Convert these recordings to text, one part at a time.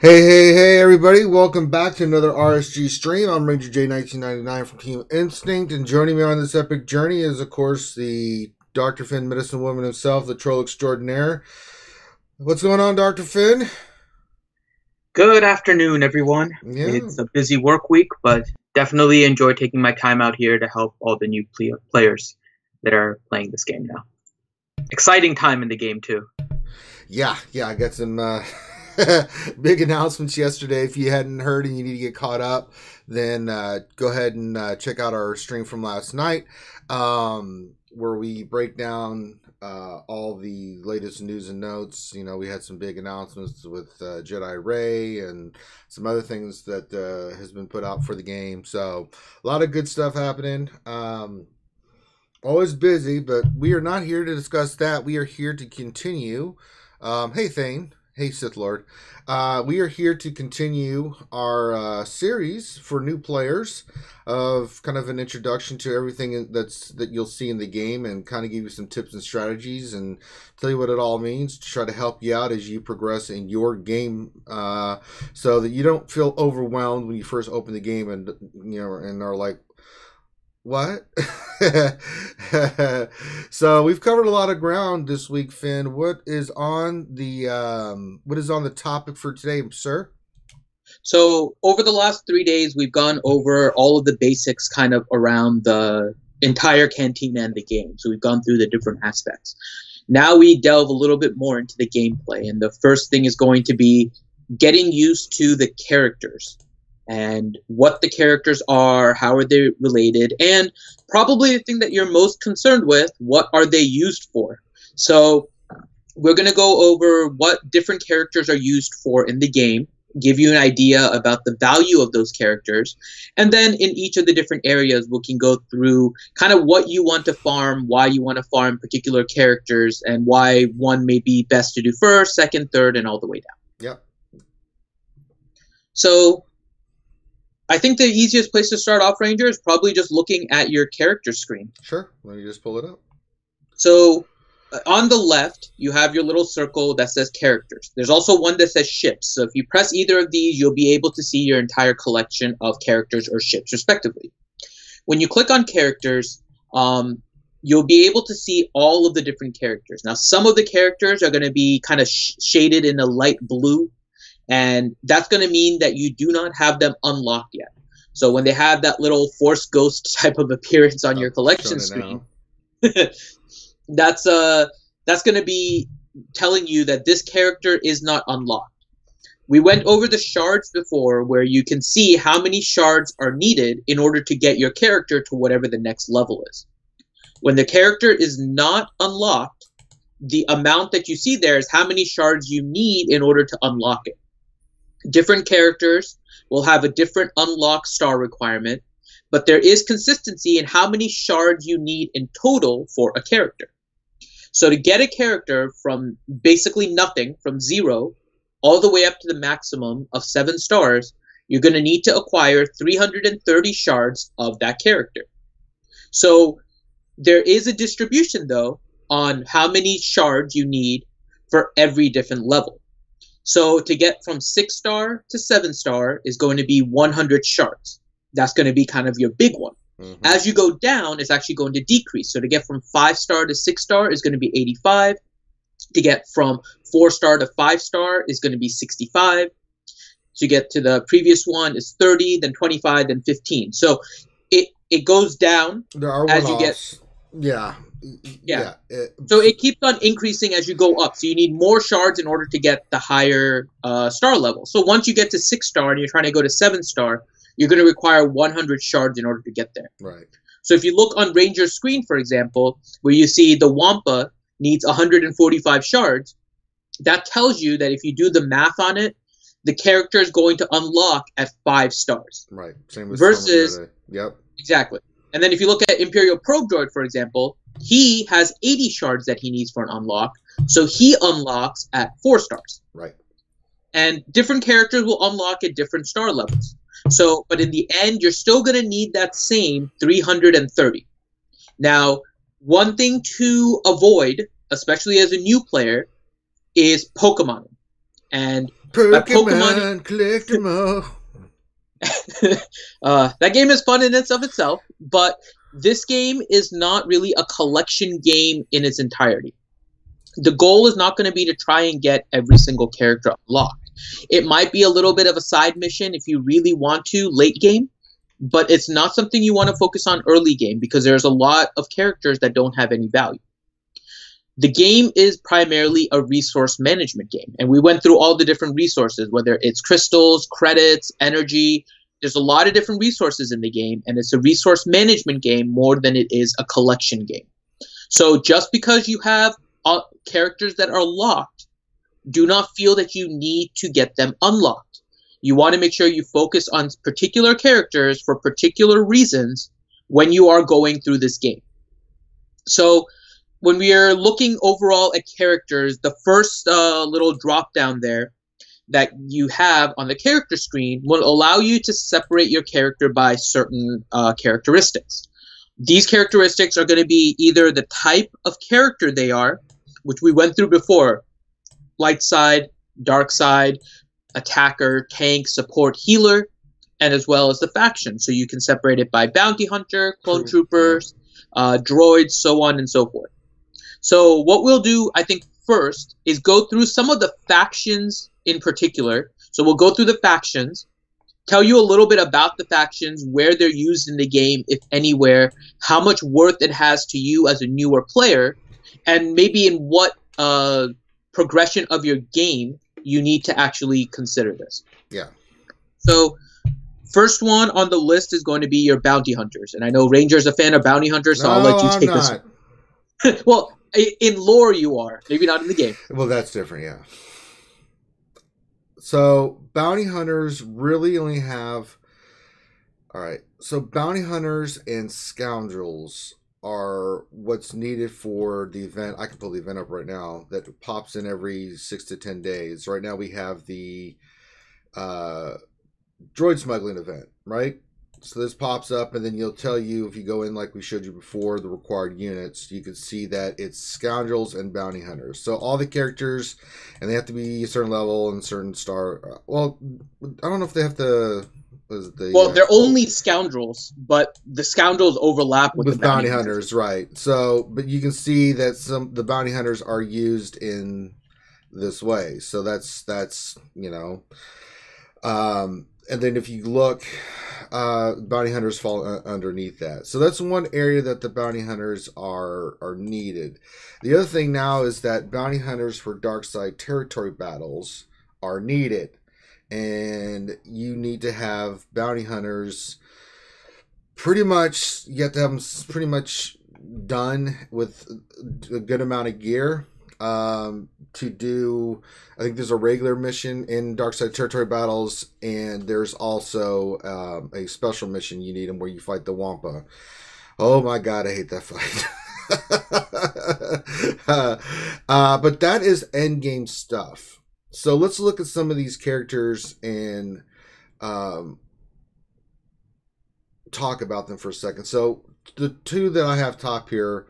Hey, everybody. Welcome back to another RSG stream. I'm Ranger J1999 from Team Instinct, and joining me on this epic journey is, of course, the Dr. Finn Medicine Woman himself, the Troll Extraordinaire. What's going on, Dr. Finn? Good afternoon, everyone. Yeah. It's a busy work week, but definitely enjoy taking my time out here to help all the new players that are playing this game now. Exciting time in the game, too. Yeah, I got some big announcements yesterday. If you hadn't heard and you need to get caught up, then go ahead and check out our stream from last night, where we break down all the latest news and notes. You know, we had some big announcements with Jedi Ray and some other things that has been put out for the game. So a lot of good stuff happening. Always busy, but we are not here to discuss that. We are here to continue. Hey, Thane. Hey, Sith Lord. We are here to continue our series for new players of kind of an introduction to everything that you'll see in the game, and kind of give you some tips and strategies and tell you what it all means to try to help you out as you progress in your game, so that you don't feel overwhelmed when you first open the game and are like, what? So we've covered a lot of ground this week, Finn. What is on the topic for today, sir? So over the last 3 days, we've gone over all of the basics kind of around the entire Cantina and the game. So we've gone through the different aspects. Now we delve a little bit more into the gameplay. And the first thing is going to be getting used to the characters and what the characters are, how are they related, and probably the thing that you're most concerned with, what are they used for? So we're going to go over what different characters are used for in the game, give you an idea about the value of those characters, and then in each of the different areas we can go through kind of what you want to farm, why you want to farm particular characters, and why one may be best to do first, second, third, and all the way down. Yep. So I think the easiest place to start off, Ranger, is probably just looking at your character screen. Sure. Let me just pull it up. So on the left, you have your little circle that says characters. There's also one that says ships. So if you press either of these, you'll be able to see your entire collection of characters or ships, respectively. When you click on characters, you'll be able to see all of the different characters. Now, some of the characters are going to be kind of shaded in a light blue, and that's going to mean that you do not have them unlocked yet. So when they have that little Force Ghost type of appearance on your collection screen, that's going to be telling you that this character is not unlocked. We went over the shards before, where you can see how many shards are needed in order to get your character to whatever the next level is. When the character is not unlocked, the amount that you see there is how many shards you need in order to unlock it. Different characters will have a different unlock star requirement, but there is consistency in how many shards you need in total for a character. So to get a character from basically nothing, from 0, all the way up to the maximum of 7 stars, you're going to need to acquire 330 shards of that character. So there is a distribution, though, on how many shards you need for every different level. So to get from 6 star to 7 star is going to be 100 shards. That's going to be kind of your big one. Mm-hmm. As you go down, it's actually going to decrease. So to get from 5 star to 6 star is going to be 85. To get from 4 star to 5 star is going to be 65. To get to the previous one is 30, then 25, then 15. So it goes down as you get. Yeah. So it keeps on increasing as you go up. So you need more shards in order to get the higher star level. So once you get to 6 star and you're trying to go to 7 star, you're going to require 100 shards in order to get there. Right. So if you look on Ranger's screen, for example, where you see the Wampa needs 145 shards, that tells you that if you do the math on it, the character is going to unlock at 5 stars. Right. Same with versus. Yep. Exactly. And then if you look at Imperial Probe Droid, for example, he has 80 shards that he needs for an unlock, so he unlocks at 4 stars. Right. And different characters will unlock at different star levels. So, but in the end, you're still going to need that same 330. Now, one thing to avoid, especially as a new player, is Pokemon. And Pokemon. Pokemon, collect 'em all. That game is fun in and of itself, but this game is not really a collection game in its entirety. The goal is not going to be to try and get every single character unlocked. It might be a little bit of a side mission if you really want to late game, but it's not something you want to focus on early game because there's a lot of characters that don't have any value. The game is primarily a resource management game, and we went through all the different resources, whether it's crystals, credits, energy. There's a lot of different resources in the game, and it's a resource management game more than it is a collection game. So just because you have characters that are locked, do not feel that you need to get them unlocked. You want to make sure you focus on particular characters for particular reasons when you are going through this game. So when we are looking overall at characters, the first little drop down there that you have on the character screen will allow you to separate your character by certain characteristics. These characteristics are going to be either the type of character they are, which we went through before, light side, dark side, attacker, tank, support, healer, and as well as the faction. So you can separate it by bounty hunter, clone troopers, droids, so on and so forth. So what we'll do, I think, first is go through some of the factions in particular. So we'll go through the factions, tell you a little bit about the factions, where they're used in the game, if anywhere, how much worth it has to you as a newer player, and maybe in what progression of your game you need to actually consider this. Yeah. So first one on the list is going to be your bounty hunters. And I know Ranger's a fan of bounty hunters, so I'll let you take this one. Well, in lore you are. Maybe not in the game. Well, that's different, yeah. So bounty hunters really only have... Alright, so bounty hunters and scoundrels are what's needed for the event. I can pull the event up right now that pops in every 6 to 10 days. Right now we have the droid smuggling event, right? So this pops up and then you'll tell you, if you go in like we showed you before, the required units, you can see that it's scoundrels and bounty hunters. So all the characters, and they have to be a certain level and certain star. Well, I don't know if they have to... they're only scoundrels, but the scoundrels overlap with the bounty hunters, right? So, but you can see that the bounty hunters are used in this way. So that's and then if you look, bounty hunters fall underneath that. So that's one area that the bounty hunters are needed. The other thing now is that bounty hunters for dark side territory battles are needed. And you need to have bounty hunters pretty much, you have to have them pretty much done with a good amount of gear to do. I think there's a regular mission in Darkside Territory Battles, and there's also a special mission you need them where you fight the Wampa. Oh my god, I hate that fight. But that is endgame stuff. So let's look at some of these characters and talk about them for a second. So the two that I have top here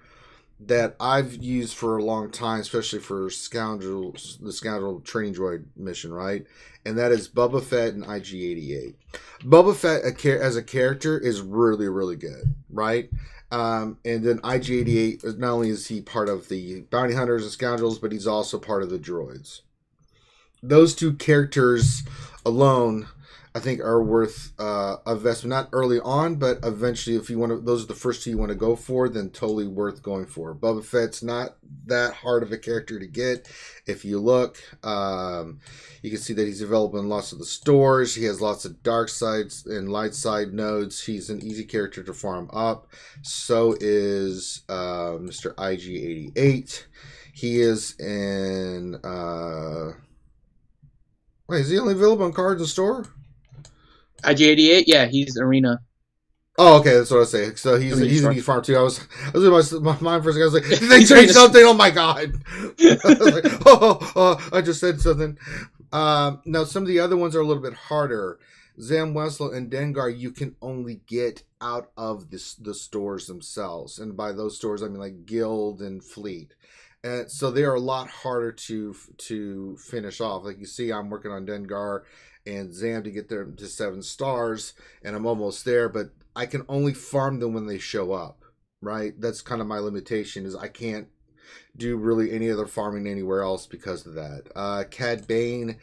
that I've used for a long time, especially for the Scoundrel Training Droid mission, right? And that is Boba Fett and IG-88. Boba Fett as a character is really, really good, right? And then IG-88, not only is he part of the bounty hunters and scoundrels, but he's also part of the droids. Those two characters alone, I think, are worth investment. Not early on, but eventually, if you want to, those are the first two you want to go for, then totally worth going for. Boba Fett's not that hard of a character to get. If you look, you can see that he's available in lots of the stores. He has lots of dark sides and light side nodes. He's an easy character to farm up. So is Mr. IG-88. He is in... Wait, is he only available on cards in store? IG-88, yeah, he's arena. Oh, okay, that's what I was saying. So he's in each farm too. I was in my mind for a second. I was like, did they change something? Oh my god! I was like, oh, I just said something. Now some of the other ones are a little bit harder. Zam Wesell and Dengar, you can only get out of the stores themselves, and by those stores I mean like Guild and Fleet. and so they are a lot harder to finish off. Like you see, I'm working on Dengar and Zam to get them to 7 stars, and I'm almost there, but I can only farm them when they show up. Right, that's kind of my limitation, is I can't do really any other farming anywhere else because of that. Cad Bane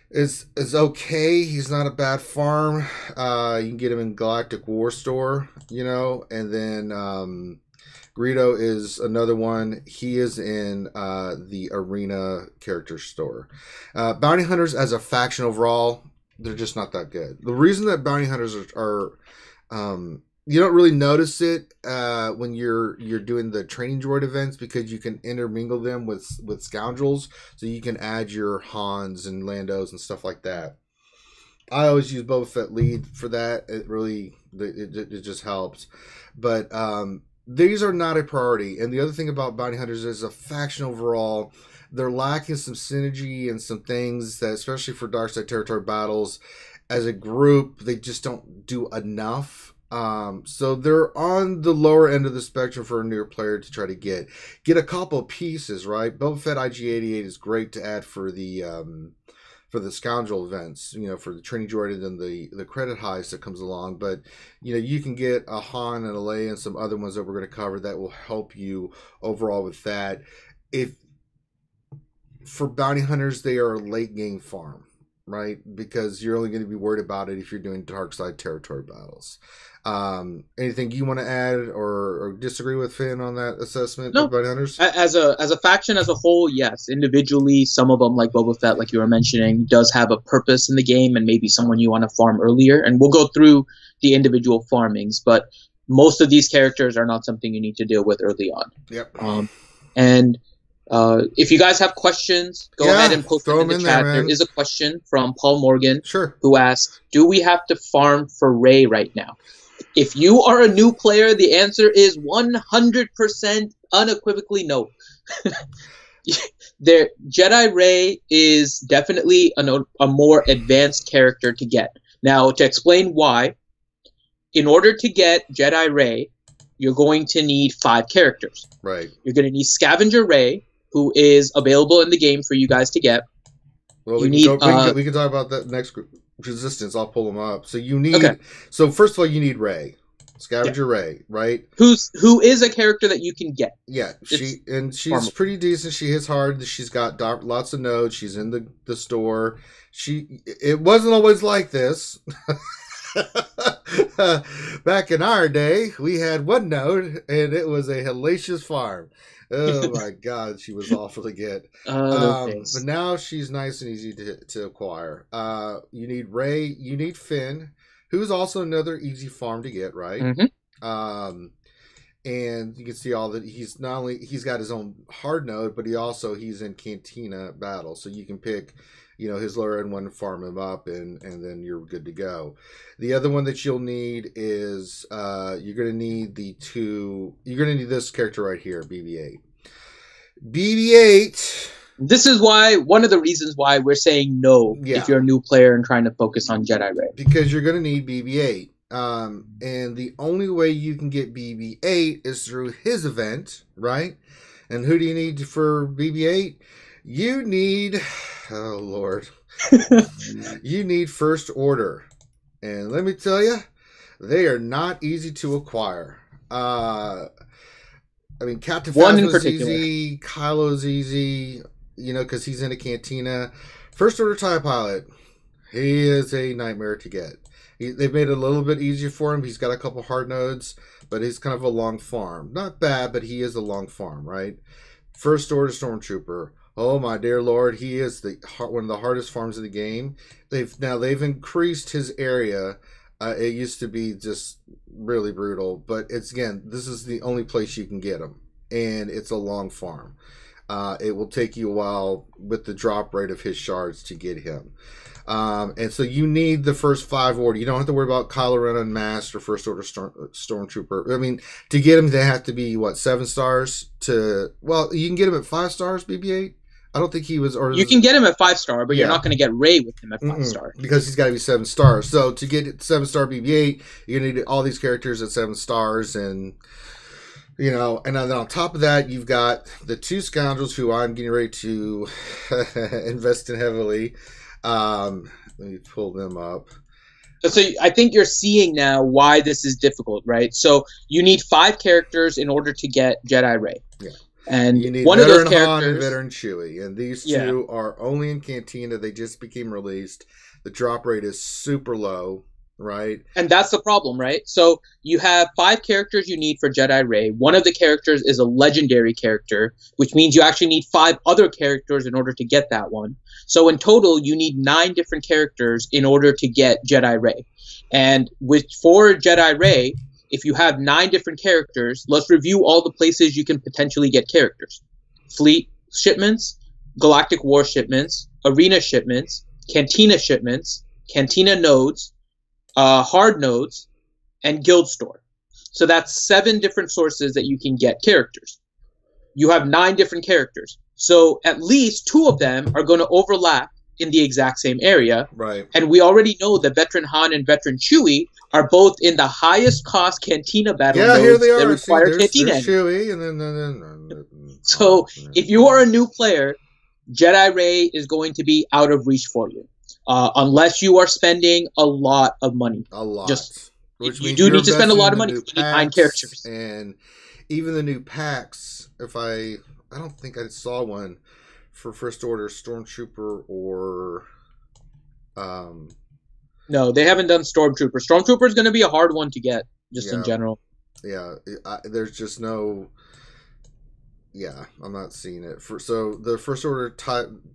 is okay. He's not a bad farm. You can get him in Galactic War Store, and then Greedo is another one. He is in the Arena character store. Bounty Hunters as a faction overall, they're just not that good. The reason that Bounty Hunters are you don't really notice it when you're doing the training droid events, because you can intermingle them with scoundrels, so you can add your Hans and Landos and stuff like that. I always use Boba Fett lead for that. It really it just helps, but these are not a priority. And the other thing about Bounty Hunters is a faction overall, they're lacking some synergy and some things that, especially for Dark Side Territory battles, as a group, they just don't do enough. So they're on the lower end of the spectrum for a newer player to try to get a couple pieces, right? Boba Fett IG-88 is great to add for the scoundrel events, for the training droid and then the credit heist that comes along. But you can get a Han and a Leia and some other ones that we're going to cover that will help you overall with that. If for Bounty Hunters, they are a late game farm, right? Because you're only going to be worried about it if you're doing Dark Side Territory battles. Anything you want to add or disagree with, Finn, on that assessment of Bounty Hunters? As a faction as a whole, yes. Individually, some of them, like Boba Fett, like you were mentioning, does have a purpose in the game, and maybe someone you want to farm earlier. And we'll go through the individual farmings, but most of these characters are not something you need to deal with early on. Yep. And if you guys have questions, go ahead and post them in the chat. There is a question from Paul Morgan, who asks, do we have to farm for Rey right now? If you are a new player, the answer is 100% unequivocally no. Jedi Rey is definitely a more advanced character to get. Now, to explain why, in order to get Jedi Rey, you're going to need 5 characters. Right. You're going to need Scavenger Rey, who is available in the game for you guys to get. Well, we can talk about that next group. Resistance, I'll pull them up. So you need. Okay. So first of all, you need Rey, Scavenger Rey, right? Who is a character that you can get? Yeah, she's pretty decent. She hits hard. She's got lots of nodes. She's in the store. It wasn't always like this. Back in our day, we had one node, and it was a hellacious farm. Oh my God, she was awful to get. But now she's nice and easy to acquire. You need Rey, you need Finn, who's also another easy farm to get, right? Mm-hmm. And you can see all that he's got his own hard node, but he's in Cantina battle, so you can pick his lower end one, farm him up, and then you're good to go. The other one that you'll need is you're going to need this character right here, BB-8. BB-8. This is one of the reasons why we're saying no if you're a new player and trying to focus on Jedi Rey. Because you're going to need BB-8. And the only way you can get BB-8 is through his event, right? And who do you need for BB-8? You need... Oh, Lord. You need First Order. And let me tell you, they are not easy to acquire. Captain Phasma's easy. Kylo's easy, because he's in a Cantina. First Order TIE Pilot, he is a nightmare to get. They've made it a little bit easier for him. He's got a couple hard nodes, but he's kind of a long farm. Not bad, but he is a long farm, right? First Order Stormtrooper. Oh my dear Lord, he is one of the hardest farms in the game. They've increased his area. It used to be just really brutal, but this is the only place you can get him, and it's a long farm. It will take you a while with the drop rate of his shards to get him. And so you need the first 5 order. You don't have to worry about Kylo Ren Unmasked or First Order Stormtrooper. To get him, they have to be 7 stars you can get him at 5 stars, BB-8. I don't think he was... You can get him at 5-star, but you're not going to get Rey with him at 5-star. Because he's got to be 7 stars. So to get 7-star BB-8, you're going to need all these characters at 7 stars, and And then on top of that, you've got the two scoundrels who I'm getting ready to invest in heavily. Let me pull them up. So I think you're seeing now why this is difficult, right? So you need 5 characters in order to get Jedi Ray. Yeah. And you need one veteran of those characters, Han and veteran Chewie, and these two are only in Cantina. They just became released. The drop rate is super low, right? And that's the problem, right? So you have 5 characters you need for Jedi Ray. One of the characters is a legendary character, which means you actually need 5 other characters in order to get that one. So in total, you need 9 different characters in order to get Jedi Ray. And for Jedi Ray, if you have 9 different characters, let's review all the places you can potentially get characters. Fleet shipments, Galactic War shipments, Arena shipments, Cantina shipments, Cantina nodes, hard nodes, and guild store. So that's 7 different sources that you can get characters. You have 9 different characters. So at least 2 of them are going to overlap in the exact same area. Right. And we already know that veteran Han and veteran Chewie are both in the highest cost Cantina battle nodes here they are. that require there's Cantina. Chewie, and then so if you are a new player, Jedi Ray is going to be out of reach for you. Unless you are spending a lot of money. A lot. Which you do need to spend a lot of money. You need 9 characters. And even the new packs, I don't think I saw one for First Order, Stormtrooper, or... No, they haven't done Stormtrooper. Stormtrooper is going to be a hard one to get, in general. Yeah, there's just no... Yeah, I'm not seeing it. So the First Order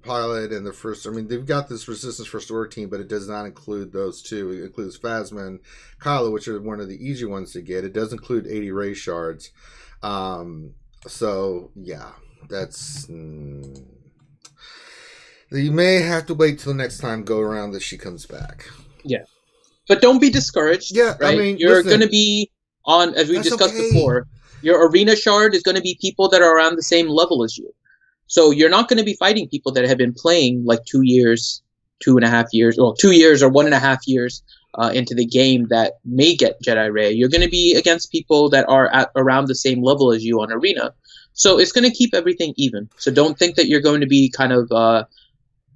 pilot and the first... I mean, they've got this Resistance First Order team, but it does not include those two. It includes Phasma and Kylo, which are one of the easy ones to get. It does include 80 Ray shards. So, yeah, that's... You may have to wait till the next time go around that she comes back. Yeah. But don't be discouraged. Yeah, right? I mean, you're going to be on, as we discussed before, your arena shard is going to be people that are around the same level as you. So you're not going to be fighting people that have been playing like 2 years, 2.5 years, well, 2 years or 1.5 years into the game that may get Jedi Ray. You're going to be against people that are at around the same level as you on arena. So it's going to keep everything even. So don't think that you're going to be kind of...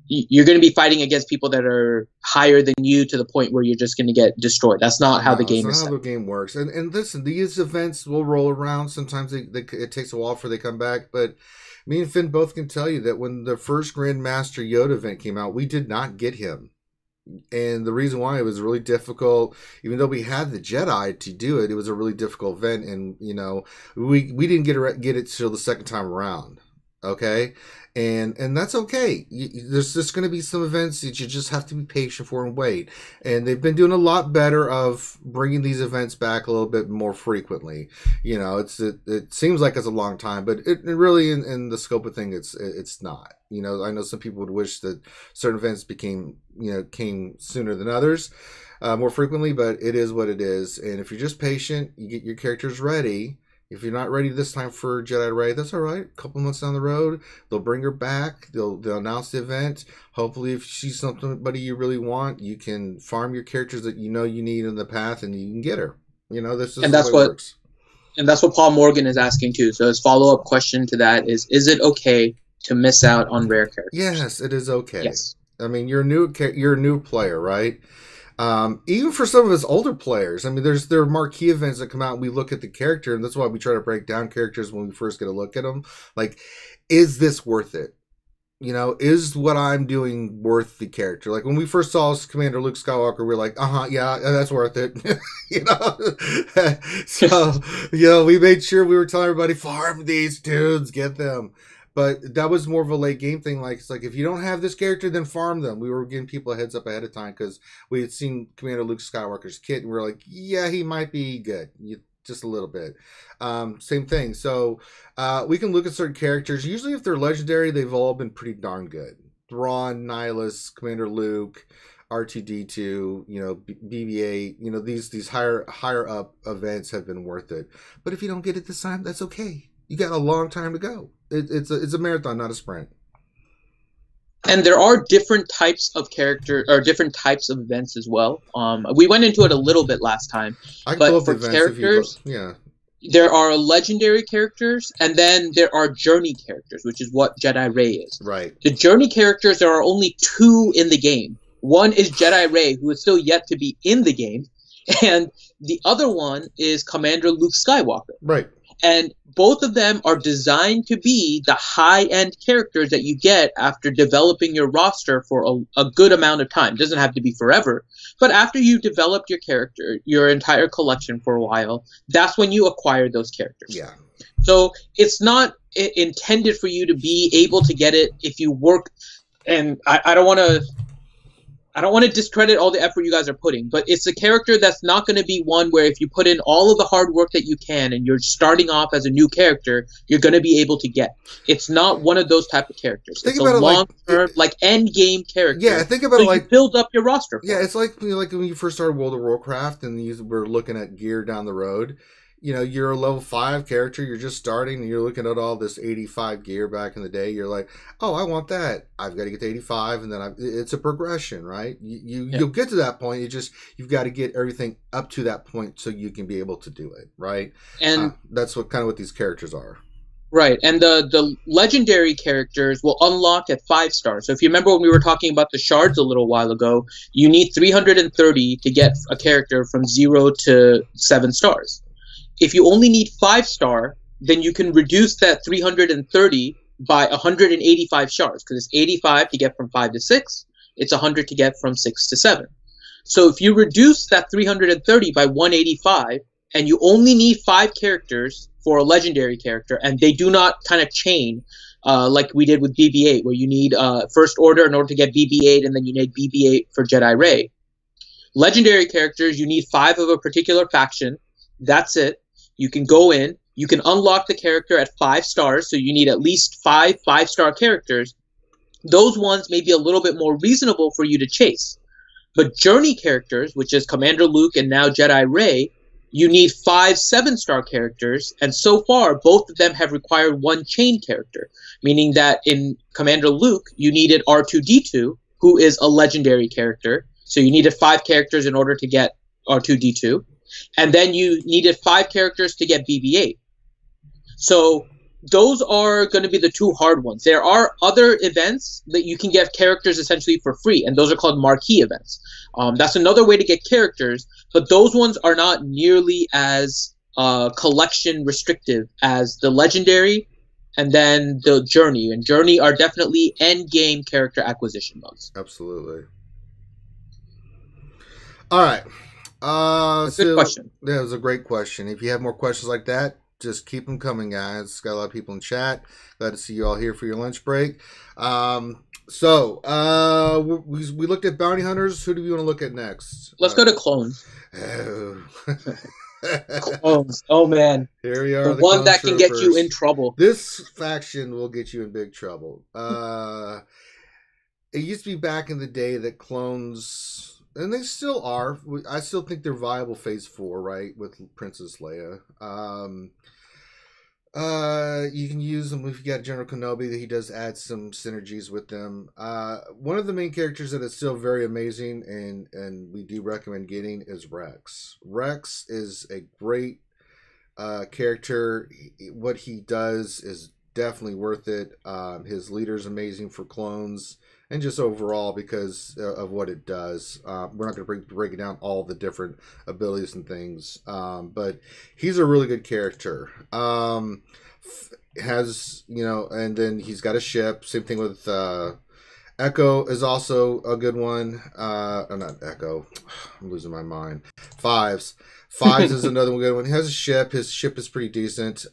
you're going to be fighting against people that are higher than you to the point where you're just going to get destroyed. That's not how the game is. That's not how the game works. And listen, these events will roll around. Sometimes it takes a while before they come back. But me and Finn both can tell you that when the first Grandmaster Yoda event came out, we did not get him. And the reason why, it was really difficult. Even though we had the Jedi to do it, it was a really difficult event. And, we didn't get it till the second time around. Okay? And that's okay. There's just going to be some events that you just have to be patient for and wait. And they've been doing a lot better of bringing these events back a little bit more frequently. It seems like it's a long time, but it really, in the scope of things, it's not. I know some people would wish that certain events came sooner than others, more frequently, but it is what it is. And if you're just patient, you get your characters ready. If you're not ready this time for Jedi Ray, that's all right. A couple months down the road, they'll bring her back. They'll announce the event. Hopefully, if she's somebody you really want, you can farm your characters that you need in the path, and you can get her. This is the way it works. And that's what Paul Morgan is asking too. So his follow-up question to that is it okay to miss out on rare characters? Yes, it is okay. Yes. I mean, you're a new player, right? Even for some of us older players, I mean, there are marquee events that come out and we look at the character, and that's why we try to break down characters when we first get a look at them. Like, is this worth it? Is what I'm doing worth the character? Like, when we first saw Commander Luke Skywalker, we were like, yeah, that's worth it. So, we made sure we were telling everybody, farm these dudes, get them. But that was more of a late game thing. Like, it's like, if you don't have this character, then farm them. We were giving people a heads up ahead of time because we had seen Commander Luke Skywalker's kit, and we were like, yeah, he might be good. Just a little bit. Same thing. So we can look at certain characters. Usually if they're legendary, they've all been pretty darn good. Thrawn, Nihilus, Commander Luke, R2-D2, BB-8, these higher up events have been worth it. But if you don't get it this time, that's okay. You got a long time to go. It's a marathon, not a sprint. And there are different types of character or different types of events as well. We went into it a little bit last time, but for characters, there are legendary characters, and then there are journey characters, which is what Jedi Ray is. Right. The journey characters, there are only 2 in the game. One is Jedi Ray, who is still yet to be in the game, and the other one is Commander Luke Skywalker. Right. And both of them are designed to be the high-end characters that you get after developing your roster for a good amount of time. It doesn't have to be forever, but after you developed your character, your entire collection for a while, that's when you acquire those characters. Yeah. So it's not intended for you to be able to get it if you work. And I don't want to discredit all the effort you guys are putting, but it's a character that's not going to be one where if you put in all of the hard work that you can and you're starting off as a new character, you're going to be able to get. It's not one of those type of characters. It's a long-term, like end game character. Yeah, think about it like you build up your roster. Yeah, it's like when you first started World of Warcraft and you were looking at gear down the road. You know, you're a level 5 character, you're just starting, and you're looking at all this 85 gear back in the day. You're like, oh, I want that. I've got to get to 85, and then it's a progression, right? You'll get to that point. You've got to get everything up to that point so you can be able to do it, right? And that's what these characters are. Right, and the legendary characters will unlock at 5 stars. So if you remember when we were talking about the shards a little while ago, you need 330 to get a character from 0 to 7 stars. If you only need 5 star, then you can reduce that 330 by 185 shards, because it's 85 to get from 5 to 6, it's 100 to get from 6 to 7. So if you reduce that 330 by 185, and you only need 5 characters for a legendary character, and they do not kind of chain like we did with BB-8, where you need First Order in order to get BB-8, and then you need BB-8 for Jedi Ray. Legendary characters, you need 5 of a particular faction. That's it. You can go in, you can unlock the character at 5 stars, so you need at least 5 5-star characters. Those ones may be a little bit more reasonable for you to chase. But journey characters, which is Commander Luke and now Jedi Ray, you need 5 7-star characters, and so far both of them have required 1 chain character, meaning that in Commander Luke you needed R2-D2, who is a legendary character, so you needed 5 characters in order to get R2-D2. And then you needed 5 characters to get BB-8. So those are going to be the 2 hard ones. There are other events that you can get characters essentially for free, and those are called marquee events. That's another way to get characters, but those ones are not nearly as collection restrictive as the legendary and then the journey. And journey are definitely end game character acquisition modes. Absolutely. All right. Good question. Yeah, it was a great question. If you have more questions like that, just keep them coming, guys. Got a lot of people in chat. Glad to see you all here for your lunch break. So we looked at bounty hunters. Who do we want to look at next? Let's go to clones. Oh. Clones. Oh man. Here we are. The one that can get you in trouble. This faction will get you in big trouble. It used to be back in the day that clones. And they still are. I still think they're viable phase 4, right? With Princess Leia. You can use them if you got General Kenobi. That he does add some synergies with them. One of the main characters that is still very amazing and we do recommend getting is Rex. Rex is a great character. What he does is definitely worth it. His leader's amazing for clones. And just overall because of what it does. We're not going to break down all the different abilities and things. But he's a really good character. Has, and then he's got a ship. Same thing with Echo is also a good one. Not Echo. I'm losing my mind. Fives is another one good one. He has a ship. His ship is pretty decent.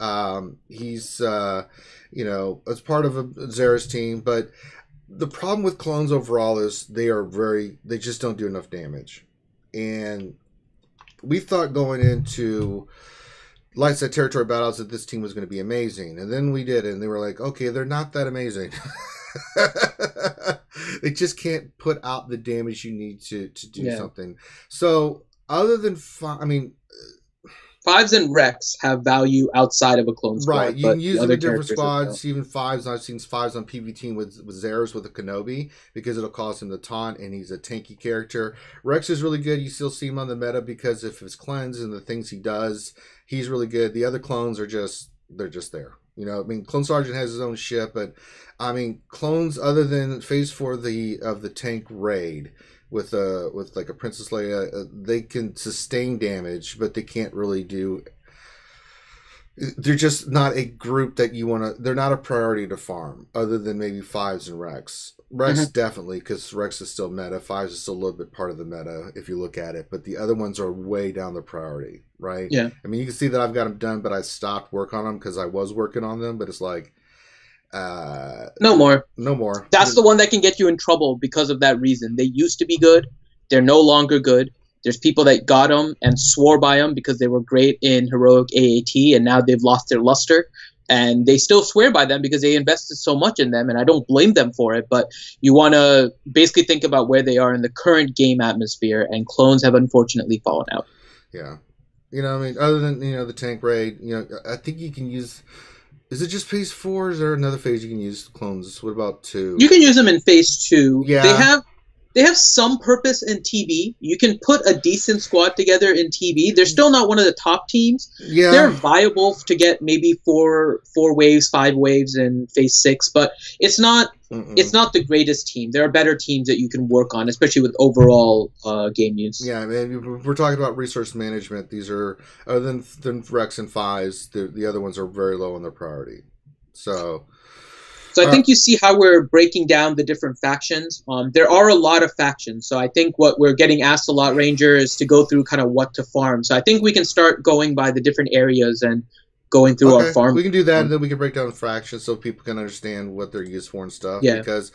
He's, as part of a Zera's team. But the problem with clones overall is they just don't do enough damage. And we thought going into light side territory battles that this team was going to be amazing. And then we did it, and they were like, okay, they're not that amazing. They just can't put out the damage you need to do something. So other than, Fives and Rex have value outside of a clone squad. Right, you but can use the them other in different characters squads, even fives. I've seen fives on PvT with Zeros with a Kenobi because it'll cause him to taunt, and he's a tanky character. Rex is really good. You still see him on the meta because of his cleanse and the things he does. He's really good. The other clones are just there. You know, I mean, Clone Sergeant has his own ship, but I mean, clones other than Phase 4 of the tank raid with like a Princess Leia, they can sustain damage, but they can't really do. They're just not a group that you want to. They're not a priority to farm, other than maybe fives and Rex. Rex definitely, because Rex is still meta. Fives is still a little bit part of the meta if you look at it, but the other ones are way down the priority, right? Yeah. I mean, you can see that I've got them done, but I stopped work on them because I was working on them. But it's like, no more. That's the one that can get you in trouble because of that reason. They used to be good. They're no longer good. There's people that got them and swore by them because they were great in heroic AAT, and now they've lost their luster. And they still swear by them because they invested so much in them, and I don't blame them for it. But you want to basically think about where they are in the current game atmosphere, and clones have unfortunately fallen out. Yeah. You know, I mean, other than, you know, the tank raid, you know, I think you can use... Is it just phase 4? Or is there another phase you can use clones? What about 2? You can use them in phase 2. Yeah. They have some purpose in TB. You can put a decent squad together in TB. They're still not one of the top teams. Yeah. They're viable to get maybe 4 waves, 5 waves in phase 6, but it's not the greatest team. There are better teams that you can work on, especially with overall game use. Yeah, I mean, we're talking about resource management. These are, other than Rex and Fives, the other ones are very low on their priority. So I think you see how we're breaking down the different factions. There are a lot of factions, so I think what we're getting asked a lot, Ranger, is to go through kind of what to farm. So I think we can start going by the different areas and going through our farm. We can do that, and then we can break down the fractions so people can understand what they're used for and stuff. Yeah. Because,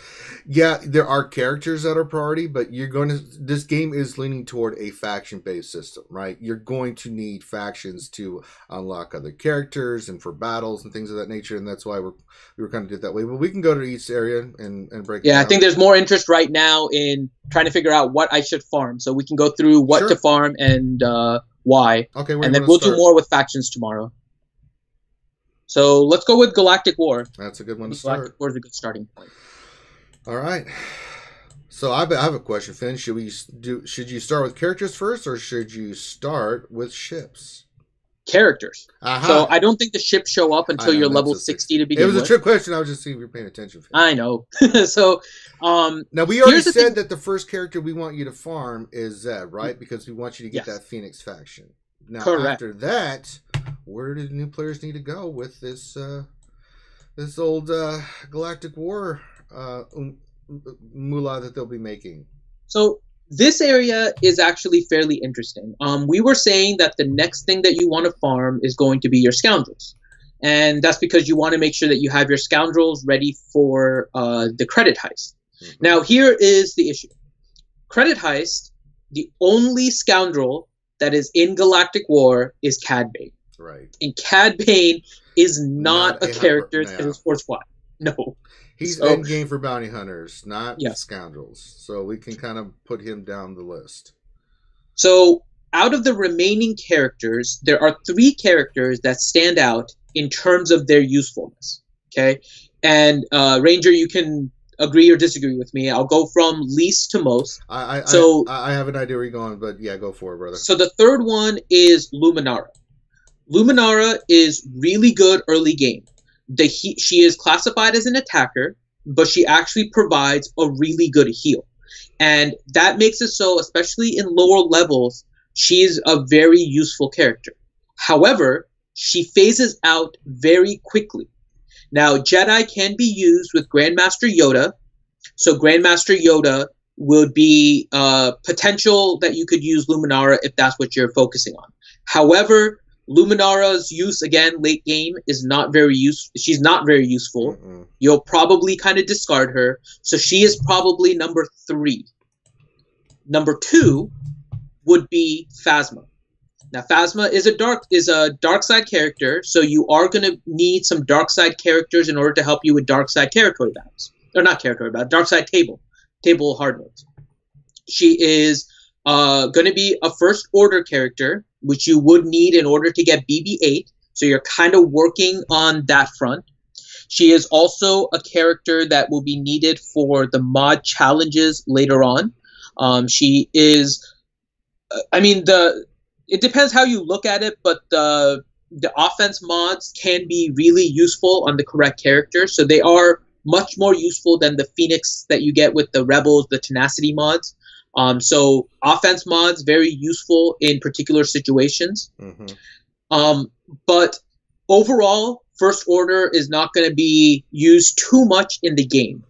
yeah, there are characters that are priority, but this game is leaning toward a faction-based system, right? You're going to need factions to unlock other characters and for battles and things of that nature, and that's why we were kind of did that way. But we can go to each area and break it down. I think there's more interest right now in trying to figure out what I should farm. So we can go through what to farm and why. Okay, and then we'll do more with factions tomorrow. So let's go with Galactic War. That's a good one to start. Galactic War is a good starting point. All right. So I have a question, Finn. Should you start with characters first, or should you start with ships? Characters. So I don't think the ships show up until you're level 60 to begin with. It was a trick question. I was just seeing if you're paying attention, Finn. I know. So now we already said that the first character we want you to farm is Zeb, right? Because we want you to get that Phoenix faction. Now after that, where do the new players need to go with this old Galactic War moolah that they'll be making? So this area is actually fairly interesting. We were saying that the next thing that you want to farm is going to be your scoundrels. And that's because you want to make sure that you have your scoundrels ready for the credit heist. Mm-hmm. Now, here is the issue. Credit heist, the only scoundrel that is in Galactic War is Cad Bane. Right. And Cad Bane is not a character that is for squad. No. He's endgame for bounty hunters, not scoundrels. So we can kind of put him down the list. So out of the remaining characters, there are 3 characters that stand out in terms of their usefulness. Okay? And Ranger, you can agree or disagree with me. I'll go from least to most. I have an idea where you're going, but yeah, go for it, brother. So the third one is Luminara. Luminara is really good early game. She is classified as an attacker, but she actually provides a really good heal. And that makes it so, especially in lower levels, she's a very useful character. However, she phases out very quickly. Now, Jedi can be used with Grandmaster Yoda. So Grandmaster Yoda would be potential that you could use Luminara if that's what you're focusing on. However, Luminara's use, again, late game, is not very useful. She's not very useful. Mm-mm. You'll probably kind of discard her. So she is probably number 3. Number 2 would be Phasma. Now, Phasma is a dark side character, so you are going to need some dark side characters in order to help you with dark side territory battles. Or not territory battles, dark side table hard modes. She is going to be a first order character, which you would need in order to get BB-8. So you're kind of working on that front. She is also a character that will be needed for the mod challenges later on. She is, it depends how you look at it, but the offense mods can be really useful on the correct character. So they are much more useful than the Phoenix that you get with the Rebels, the Tenacity mods. So offense mods, very useful in particular situations. But overall, First Order is not going to be used too much in the game.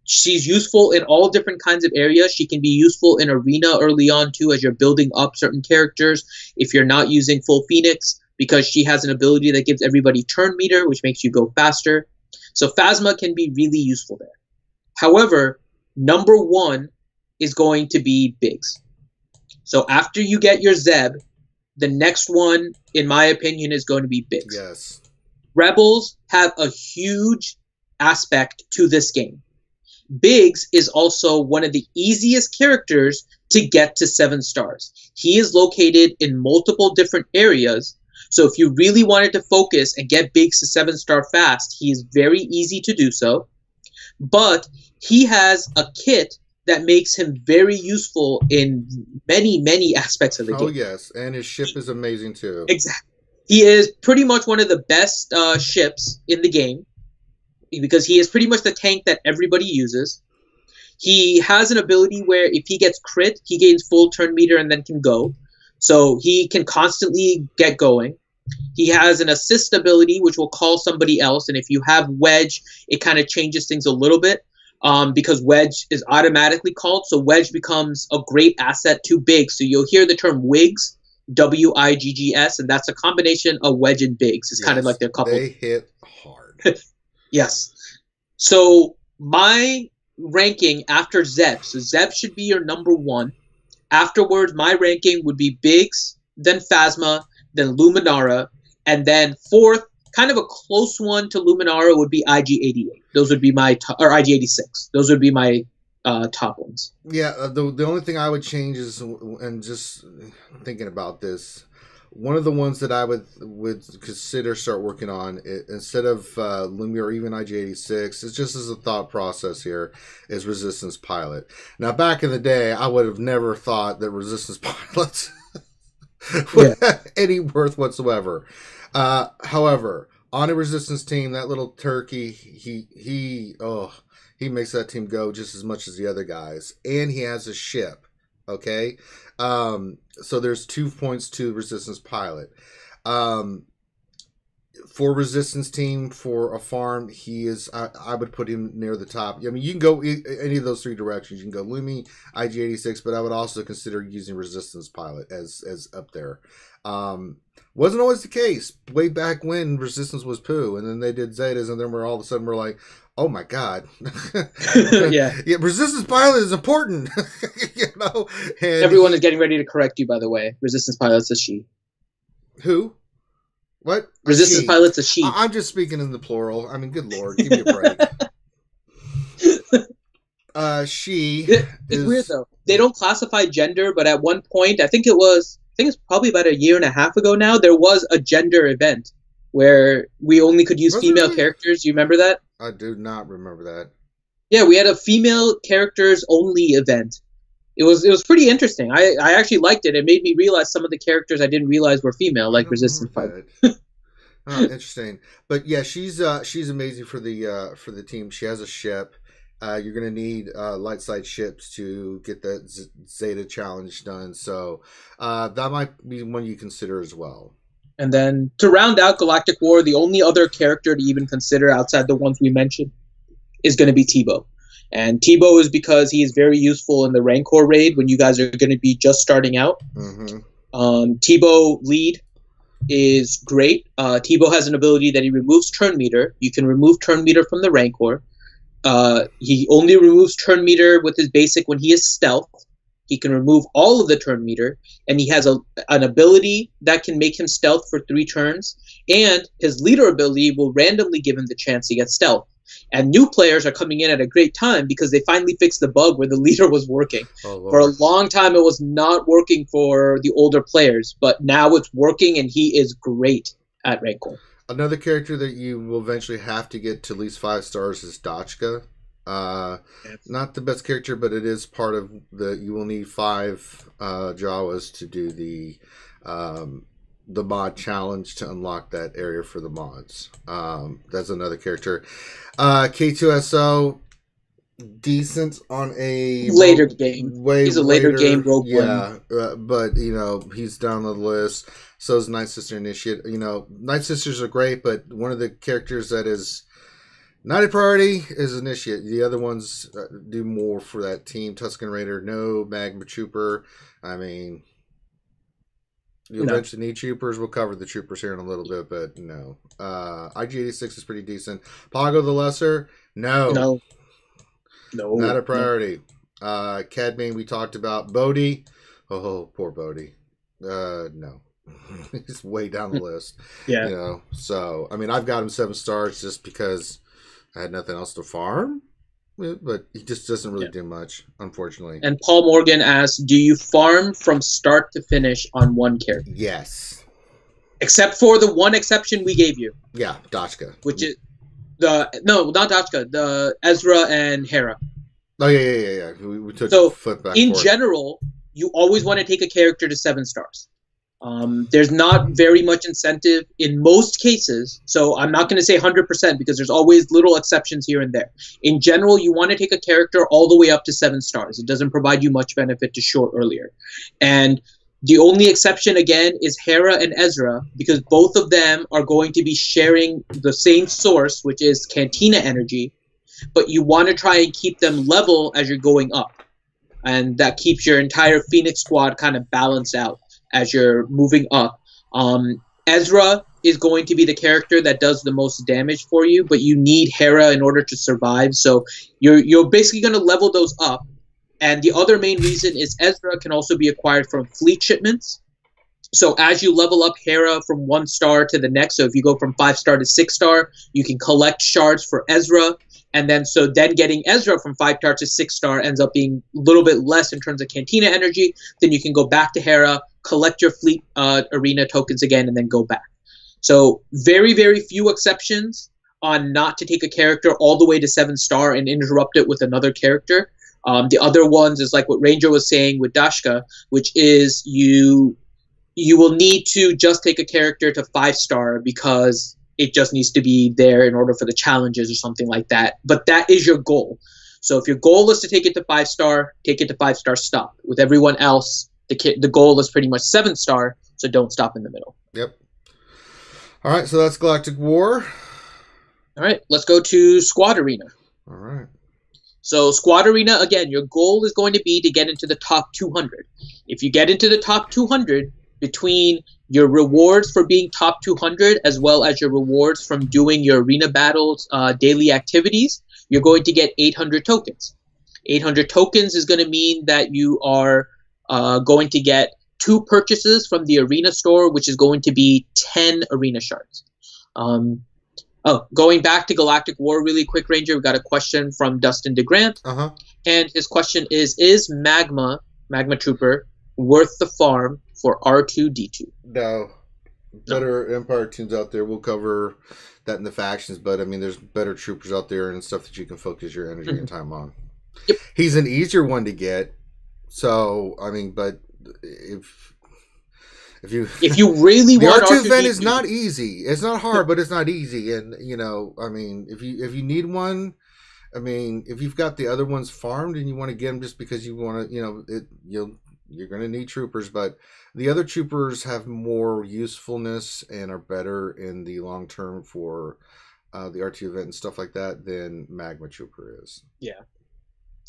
She's useful in all different kinds of areas. She can be useful in Arena early on, too, as you're building up certain characters. If you're not using full Phoenix, because she has an ability that gives everybody turn meter, which makes you go faster. So Phasma can be really useful there. However, number one is going to be Biggs. So after you get your Zeb, the next one, in my opinion, is going to be Biggs. Yes. Rebels have a huge aspect to this game. Biggs is also one of the easiest characters to get to 7 stars. He is located in multiple different areas. So if you really wanted to focus and get Biggs to 7-star fast, he is very easy to do so. But he has a kit that makes him very useful in many, many aspects of the game. Oh, yes. And his ship is amazing, too. Exactly. He is pretty much one of the best ships in the game because he is pretty much the tank that everybody uses. He has an ability where if he gets crit, he gains full turn meter and then can go. So he can constantly get going. He has an assist ability which will call somebody else. And if you have Wedge, it kind of changes things a little bit. Because Wedge is automatically called, so Wedge becomes a great asset to Biggs. So you'll hear the term Wiggs, W-I-G-G-S, and that's a combination of Wedge and Biggs. It's kind of like their couple. They hit hard. Yes. So my ranking after Zeb, so Zeb should be your number one. Afterwards, my ranking would be Biggs, then Phasma, then Luminara, and then fourth, kind of a close one to Luminara would be IG-88. Those would be my or IG-86. Those would be my top ones. Yeah, the only thing I would change is, and just thinking about this, one of the ones that I would consider start working on, instead of Lumia or even IG-86, it's just as a thought process here, is Resistance Pilot. Now, back in the day, I would have never thought that Resistance Pilots would have any worth whatsoever. However, on a Resistance team, that little turkey, he makes that team go just as much as the other guys, and he has a ship. Okay, so there's 2 points to Resistance Pilot. For Resistance team, for a farm, he is. I would put him near the top. I mean, you can go any of those 3 directions. You can go Lumi, IG-86, but I would also consider using Resistance Pilot as up there. Wasn't always the case. Way back when Resistance was poo, and then they did Zetas, and then all of a sudden we're like, oh my god. yeah, Resistance Pilot is important. And everyone is getting ready to correct you, by the way. Resistance Pilot's a she. Who? What? Resistance Pilot's a she. I'm just speaking in the plural. I mean, good lord, give me a break. It's weird though. They don't classify gender, but at one point, I think it's probably about a year and a half ago now, there was a gender event where we only could use female characters. You remember that? I do not remember that. Yeah, we had a female characters only event. It was pretty interesting. I actually liked it. It made me realize some of the characters I didn't realize were female, like Resistance Pilot. Oh, interesting. But yeah, she's amazing for the team. She has a ship. You're going to need light side ships to get that Zeta challenge done. So that might be one you consider as well. And then to round out Galactic War, the only other character to even consider outside the ones we mentioned is going to be Tebow. And Tebow is because he is very useful in the Rancor raid when you guys are going to be just starting out. Mm-hmm. Tebow lead is great. Tebow has an ability that he removes turn meter. You can remove turn meter from the Rancor. He only removes turn meter with his basic when he is stealth. He can remove all of the turn meter, and he has an ability that can make him stealth for 3 turns, and his leader ability will randomly give him the chance to get stealth. And new players are coming in at a great time because they finally fixed the bug where the leader was working. Oh, For a long time, it was not working for the older players, but now it's working, and he is great at Rancor. Another character that you will eventually have to get to at least 5 stars is Dachka. Not the best character, but it is part of the. You will need 5 Jawas to do the mod challenge to unlock that area for the mods. That's another character. K2SO, decent on a later game. He's a later game rogue one. Yeah, but he's down the list. So is Night Sister Initiate. Night Sisters are great, but one of the characters that is not a priority is Initiate. The other ones do more for that team. Tusken Raider, no. Magma Trooper. I mean, you eventually need troopers. We'll cover the troopers here in a little bit, but no. IG-86 is pretty decent. Pago the Lesser, no. Not a priority. Cad Bane we talked about. Bodhi, oh, poor Bodhi. No. He's way down the list. Yeah. So, I mean, I've got him 7 stars just because I had nothing else to farm. But he just doesn't really do much, unfortunately. And Paul Morgan asks, do you farm from start to finish on one character? Yes. Except for the one exception we gave you. Yeah, Dachka. Which is not Dachka, the Ezra and Hera. Oh, yeah. We took foot back. In general, you always want to take a character to 7 stars. There's not very much incentive in most cases, so I'm not going to say 100% because there's always little exceptions here and there. In general, you want to take a character all the way up to 7 stars. It doesn't provide you much benefit to short earlier. And the only exception, again, is Hera and Ezra, because both of them are going to be sharing the same source, which is Cantina energy, but you want to try and keep them level as you're going up. And that keeps your entire Phoenix squad kind of balanced out as you're moving up. Ezra is going to be the character that does the most damage for you, but you need Hera in order to survive. So you're basically going to level those up. And the other main reason is Ezra can also be acquired from fleet shipments. So as you level up Hera from 1 star to the next, so if you go from 5 star to 6 star, you can collect shards for Ezra. And then getting Ezra from 5 star to 6 star ends up being a little bit less in terms of Cantina energy. Then you can go back to Hera, collect your fleet arena tokens again, and then go back. So very, very few exceptions on not to take a character all the way to 7 star and interrupt it with another character. The other ones is like what Ranger was saying with Dachka, which is you will need to just take a character to 5 star because it just needs to be there in order for the challenges or something like that. But that is your goal. So if your goal is to take it to 5 star, take it to 5 star, stop. With everyone else, the goal is pretty much 7 star, so don't stop in the middle. Yep. All right, so that's Galactic War. All right, let's go to Squad Arena. All right. So Squad Arena, again, your goal is going to be to get into the top 200. If you get into the top 200, between your rewards for being top 200 as well as your rewards from doing your arena battles daily activities, you're going to get 800 tokens. 800 tokens is going to mean that you are going to get 2 purchases from the arena store, which is going to be 10 arena shards. Going back to Galactic War really quick, Ranger, we got a question from Dustin DeGrant. And his question is Magma Trooper worth the farm for R2-D2? No. Better Empire tunes out there. We'll cover that in the factions, but I mean, there's better troopers out there and stuff that you can focus your energy and time on. Yep. He's an easier one to get. So, I mean, but if you really the want R2 R2-D2, event is not easy. It's not hard, but it's not easy. And I mean, if you need one, I mean, if you've got the other ones farmed and you want to get them just because you want to, you're going to need troopers, but the other troopers have more usefulness and are better in the long term for the R2 event and stuff like that than Magma Trooper is. Yeah.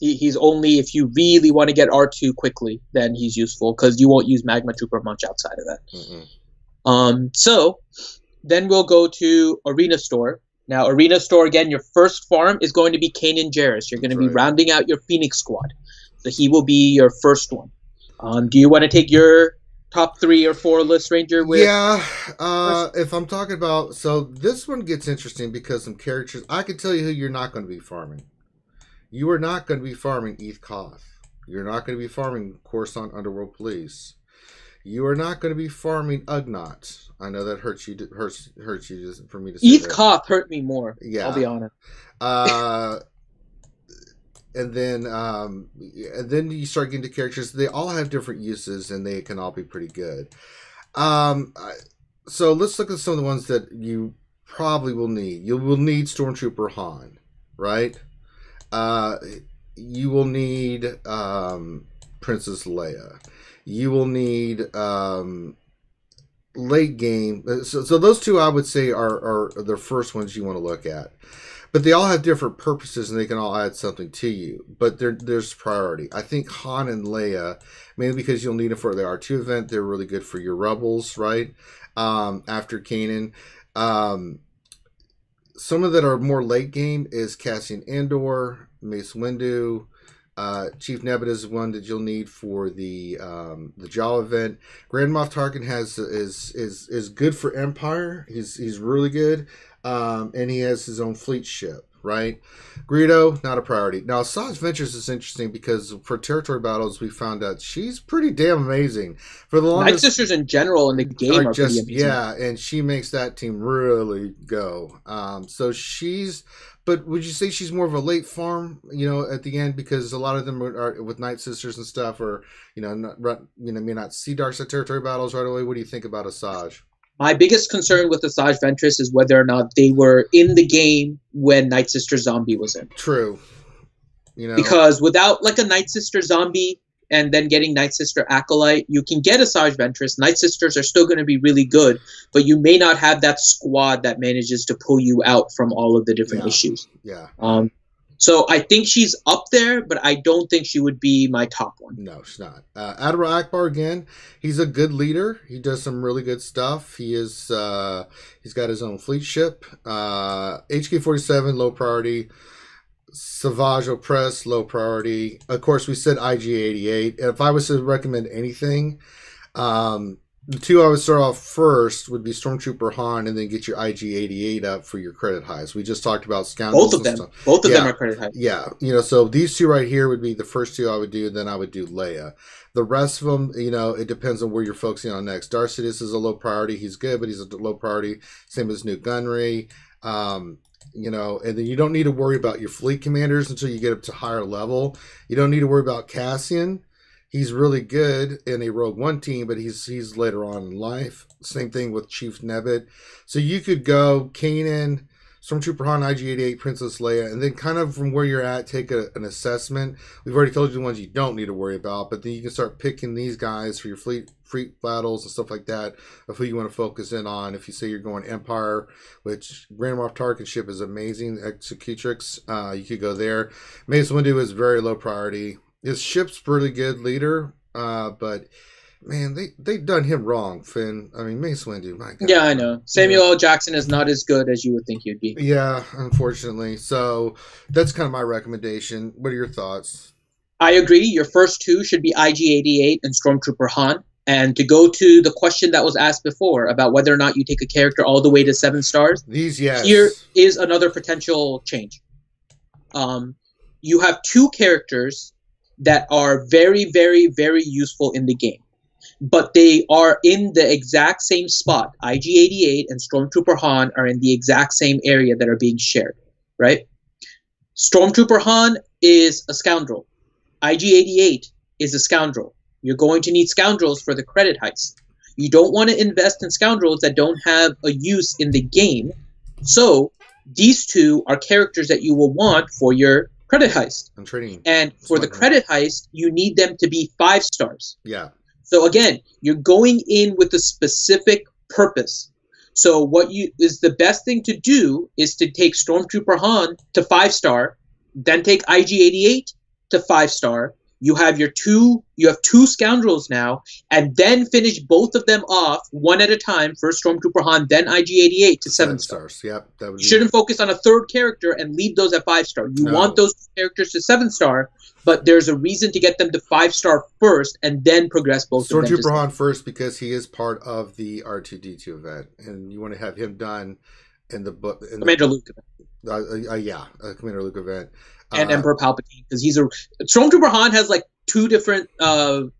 He's only, if you really want to get R2 quickly, then he's useful, because you won't use Magma Trooper much outside of that. So then we'll go to Arena Store. Now, Arena Store, again, your first farm is going to be Kanan Jarrus. You're going to be rounding out your Phoenix squad. So he will be your first one. Do you want to take your top 3 or 4 list ranger with. Yeah, if I'm talking about, so this one gets interesting because some characters, I can tell you who you're not going to be farming. You are not going to be farming Eth Koth. You're not going to be farming Coruscant Underworld Police. You are not going to be farming Ugnaught. I know that hurts you. Hurts you just for me to say. Eth Koth hurt me more. Yeah, I'll be honest. And then you start getting to characters. They all have different uses, and they can all be pretty good. So let's look at some of the ones that you probably will need. You will need Stormtrooper Han, right? You will need Princess Leia. You will need late game. So those two I would say are the first ones you want to look at. But they all have different purposes, and they can all add something to you. But there's priority. I think Han and Leia, mainly because you'll need them for the R2 event, they're really good for your Rebels, right? After Kanan. Some of that are more late game is Cassian Andor, Mace Windu, Chief Nebula is one that you'll need for the Jawa event. Grand Moff Tarkin is good for Empire. He's really good. And he has his own fleet ship, right? Greedo, not a priority. Now, Asajj Ventress is interesting because for territory battles, we found out she's pretty damn amazing. For the longest, Night Sisters in general in the game are just pretty amazing. Yeah, and she makes that team really go. So she's, but would you say she's more of a late farm, at the end, because a lot of them are with Night Sisters and stuff, or may not see dark side territory battles right away. What do you think about Asajj? My biggest concern with Asajj Ventress is whether or not they were in the game when Night Sister Zombie was in. True. Because without like a Night Sister Zombie and then getting Night Sister Acolyte, you can get Asajj Ventress. Night Sisters are still going to be really good, but you may not have that squad that manages to pull you out from all of the different issues. Yeah. So I think she's up there, but I don't think she would be my top one. No, she's not. Admiral Akbar, again, he's a good leader. He does some really good stuff. He's got his own fleet ship. HK-47, low priority. Savage Opress, low priority. Of course, we said IG-88. If I was to recommend anything, the two I would start off first would be Stormtrooper Han, and then get your IG-88 up for your credit highs. We just talked about Scoundrels. Both of them. Both of them are credit highs. Yeah. So these two right here would be the first two I would do, then I would do Leia. The rest of them, it depends on where you're focusing on next. Darth Sidious is a low priority. He's good, but he's a low priority. Same as Newt Gunray. And then you don't need to worry about your fleet commanders until you get up to higher level. You don't need to worry about Cassian. He's really good in a Rogue One team, but he's later on in life. Same thing with Chief Nebit. So you could go Kanan, Stormtrooper Han, IG-88, Princess Leia, and then kind of from where you're at, take an assessment. We've already told you the ones you don't need to worry about, but then you can start picking these guys for your fleet battles and stuff like that of who you want to focus in on. If you say you're going Empire, which Grand Moff Tarkin ship is amazing, Executrix, you could go there. Mace Windu is very low priority. His ship's pretty good leader, but man, they've done him wrong, Finn. I mean, Mace Windu, my God. Yeah, I know. Samuel L. Jackson is not as good as you would think he'd be. Yeah, unfortunately. So that's kind of my recommendation. What are your thoughts? I agree. Your first two should be IG-88 and Stormtrooper Han. And to go to the question that was asked before about whether or not you take a character all the way to 7 stars, here is another potential change. You have 2 characters that are very, very, very useful in the game, but they are in the exact same spot. IG-88 and Stormtrooper Han are in the exact same area that are being shared, right? Stormtrooper Han is a scoundrel. IG-88 is a scoundrel. You're going to need scoundrels for the credit heist. You don't want to invest in scoundrels that don't have a use in the game. So these two are characters that you will want for your credit heist. I'm trading. And for the credit heist, you need them to be 5 stars. Yeah. So again, you're going in with a specific purpose. So what is the best thing to do is to take Stormtrooper Han to 5 star, then take IG-88 to 5 star. you have two scoundrels now, and then finish both of them off one at a time. First Stormtrooper Han, then IG-88 to 7 stars. Yep, that would you shouldn't focus on a third character and leave those at 5-star. You want those characters to 7-star, but there's a reason to get them to 5-star first, and then progress both of them. Stormtrooper Han first because he is part of the R2-D2 event, and you want to have him done in the book. Commander Luke event. Commander Luke event. And Emperor Palpatine, because Stormtrooper Han has like 2 different.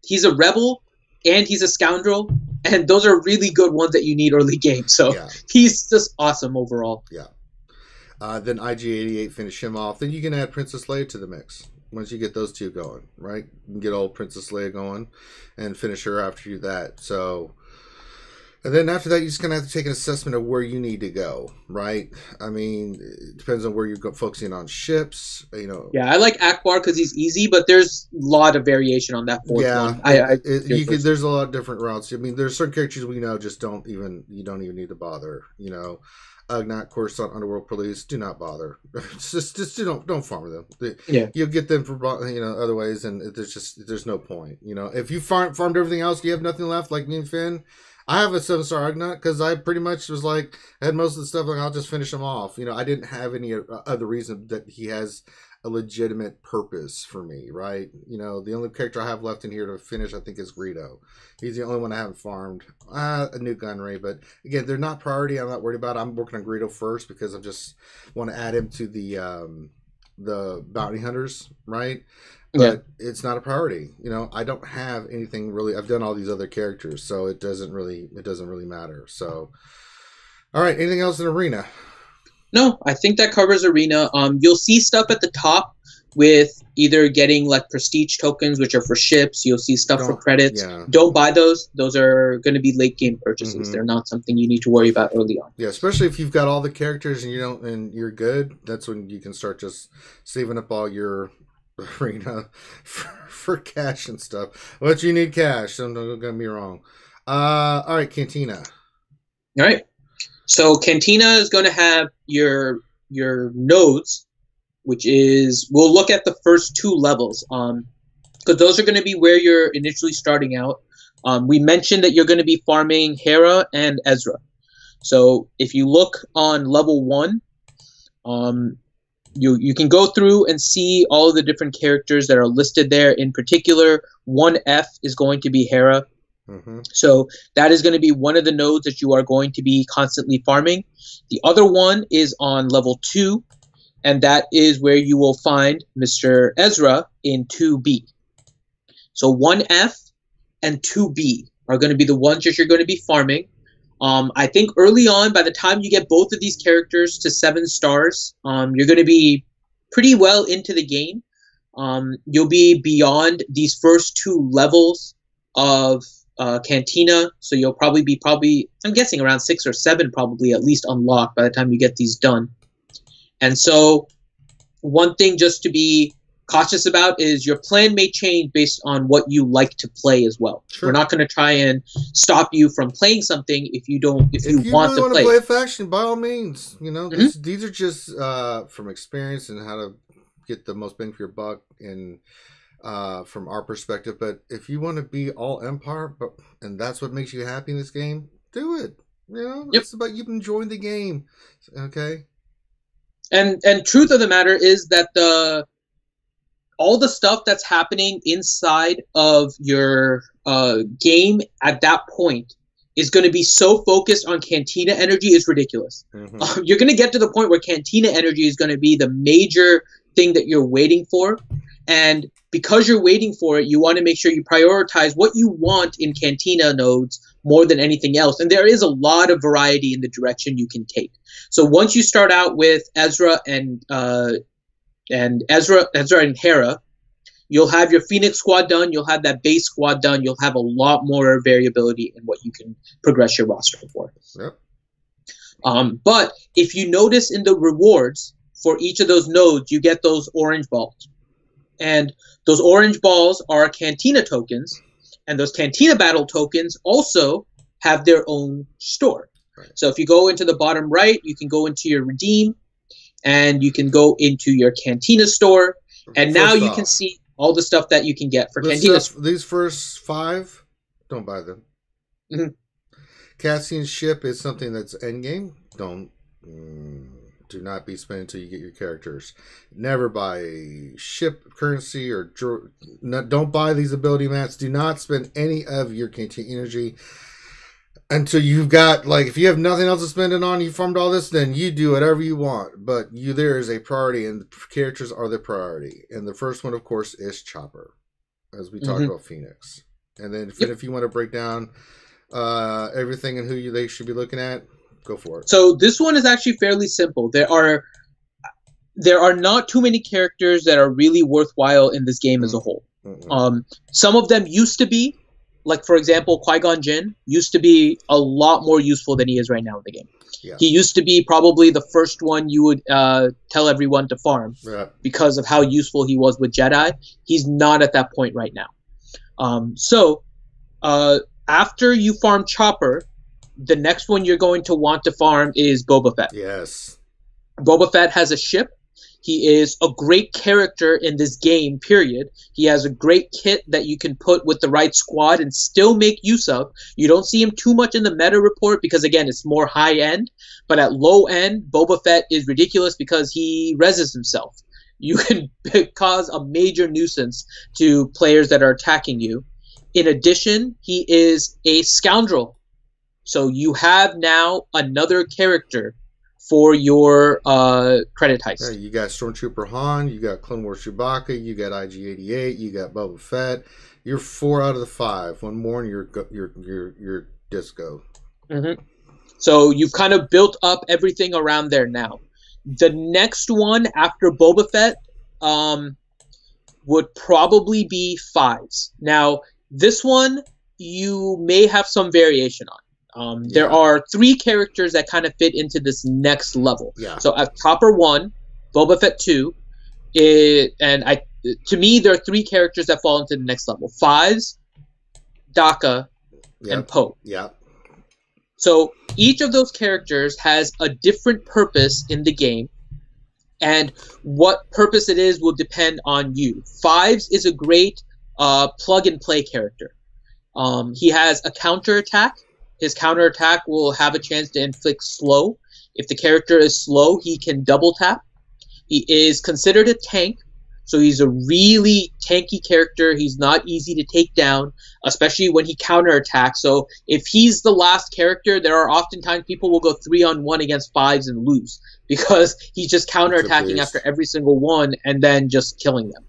He's a rebel and he's a scoundrel, and those are really good ones that you need early game. So he's just awesome overall. Yeah. Then IG-88 finish him off. Then you can add Princess Leia to the mix. Once you get those 2 going, right? You can get old Princess Leia going and finish her after you that. So. And then after that, you're just going to have to take an assessment of where you need to go, right? I mean, it depends on where you're focusing on ships, you know. Yeah, I like Akbar because he's easy, but there's a lot of variation on that 4th one. There's a lot of different routes. I mean, there's certain characters we know just you don't even need to bother, you know. Ugnaught, Coruscant, Underworld Police, do not bother. just don't farm them. You'll get them for other ways, and there's no point. You know, if you farmed everything else, you have nothing left. Like me and Finn, I have a 7-star Ugnaught because I pretty much was like I had most of the stuff. Like I'll just finish him off. You know, I didn't have any other reason that he has a legitimate purpose for me, right? You know, the only character I have left in here to finish, I think, is Greedo. He's the only one I haven't farmed. A new Gunray, but again, they're not priority. I'm not worried about it. I'm working on Greedo first because I just want to add him to the bounty hunters, right? But it's not a priority. You know, I don't have anything really. I've done all these other characters, so it doesn't really matter. So, all right, anything else in Arena? No, I think that covers Arena. You'll see stuff at the top with either getting like prestige tokens, which are for ships. You'll see stuff for credits. Yeah. Don't buy those. Those are going to be late game purchases. Mm-hmm. They're not something you need to worry about early on. Yeah, especially if you've got all the characters and you're good. That's when you can start just saving up all your Arena for cash and stuff. But you need cash. So don't get me wrong. All right, Cantina. All right. So Cantina is going to have your nodes, which is, we'll look at the first 2 levels, because those are going to be where you're initially starting out. We mentioned that you're going to be farming Hera and Ezra. So if you look on level 1, you can go through and see all of the different characters that are listed there. In particular, 1F is going to be Hera. Mm-hmm. So that is going to be one of the nodes that you are going to be constantly farming. The other one is on level 2, and that is where you will find Mr. Ezra in 2B. So 1F and 2B are going to be the ones that you're going to be farming. I think early on, by the time you get both of these characters to 7 stars, you're going to be pretty well into the game. You'll be beyond these first 2 levels of Cantina, so you'll probably be I'm guessing around 6 or 7 probably at least unlocked by the time you get these done. And so one thing just to be cautious about is your plan may change based on what you like to play as well. Sure. We're not going to try and stop you from playing something if you want really to want play. To play a faction, by all means. You know, mm-hmm. These are just from experience and how to get the most bang for your buck and from our perspective. But if you want to be all Empire, and that's what makes you happy in this game, do it. You know, it's about you enjoying the game. Okay. And truth of the matter is that all the stuff that's happening inside of your game at that point is going to be so focused on Cantina energy is ridiculous. Mm-hmm. You're going to get to the point where Cantina energy is going to be the major thing that you're waiting for. And because you're waiting for it, you want to make sure you prioritize what you want in Cantina nodes more than anything else. And there is a lot of variety in the direction you can take. So once you start out with Ezra and Hera, you'll have your Phoenix squad done. You'll have that base squad done. You'll have a lot more variability in what you can progress your roster for. Yep. But if you notice in the rewards for each of those nodes, you get those orange balls. And those orange balls are Cantina tokens. And those Cantina battle tokens also have their own store. Right. So if you go into the bottom right, you can go into your redeem. And you can go into your Cantina store. And now you can see... all the stuff that you can get for Cantina. These first 5, don't buy them. Mm-hmm. Cassian's ship is something that's endgame. Do not be spent until you get your characters. Never buy ship currency or don't buy these ability mats. Do not spend any of your Cantina energy until you've got, like, if you have nothing else to spend it on, you farmed all this, then you do whatever you want. But there is a priority, and the characters are the priority. And the first one, of course, is Chopper, as we talked about Phoenix. And then if you want to break down everything and who they should be looking at, go for it. So this one is actually fairly simple. There are not too many characters that are really worthwhile in this game as a whole. Some of them used to be, like, for example, Qui-Gon Jinn used to be a lot more useful than he is right now in the game. Yeah. He used to be probably the first one you would tell everyone to farm because of how useful he was with Jedi. He's not at that point right now. After you farm Chopper, the next one you're going to want to farm is Boba Fett. Yes. Boba Fett has a ship. He is a great character in this game, period. He has a great kit that you can put with the right squad and still make use of. You don't see him too much in the meta report because, again, it's more high-end. But at low-end, Boba Fett is ridiculous because he reses himself. You can cause a major nuisance to players that are attacking you. In addition, he is a scoundrel. So you have now another character for your credit heist. Yeah, you got Stormtrooper Han, you got Clone Wars Chewbacca, you got IG-88, you got Boba Fett. You're 4 out of the 5. One more, and you're disco. Mm-hmm. So you've kind of built up everything around there now. The next one after Boba Fett would probably be 5s. Now, this one you may have some variation on. There are 3 characters that kind of fit into this next level. Yeah. So at Chopper 1, Boba Fett 2, to me there are 3 characters that fall into the next level: 5s, Daka, and Poe. Yeah. So each of those characters has a different purpose in the game, and what purpose it is will depend on you. 5s is a great plug-and-play character. He has a counterattack. His counterattack will have a chance to inflict slow. If the character is slow, he can double tap. He is considered a tank, so he's a really tanky character. He's not easy to take down, especially when he counterattacks. So if he's the last character, there are oftentimes people will go 3-on-1 against 5s and lose because he's just counterattacking after every single one and then just killing them.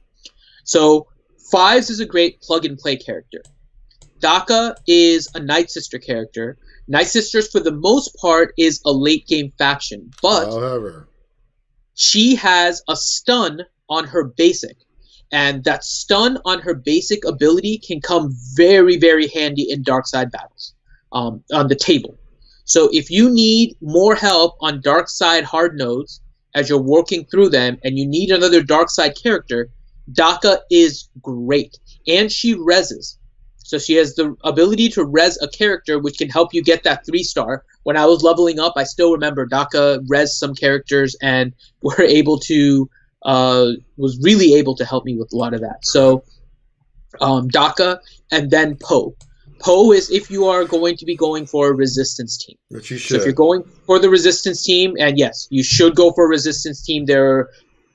So 5s is a great plug-and-play character. Daka is a Night Sister character. Night Sisters, for the most part, is a late-game faction, but however, she has a stun on her basic, and that stun on her basic ability can come very, very handy in dark side battles on the table. So if you need more help on dark side hard nodes as you're working through them, and you need another dark side character, Daka is great, and she reses. So she has the ability to res a character, which can help you get that 3-star. When I was leveling up, I still remember Daka res some characters and was really able to help me with a lot of that. So Daka, and then Poe. Poe is if you are going to be going for a resistance team. Which you should. So if you're going for the resistance team, and yes, you should go for a resistance team. They're,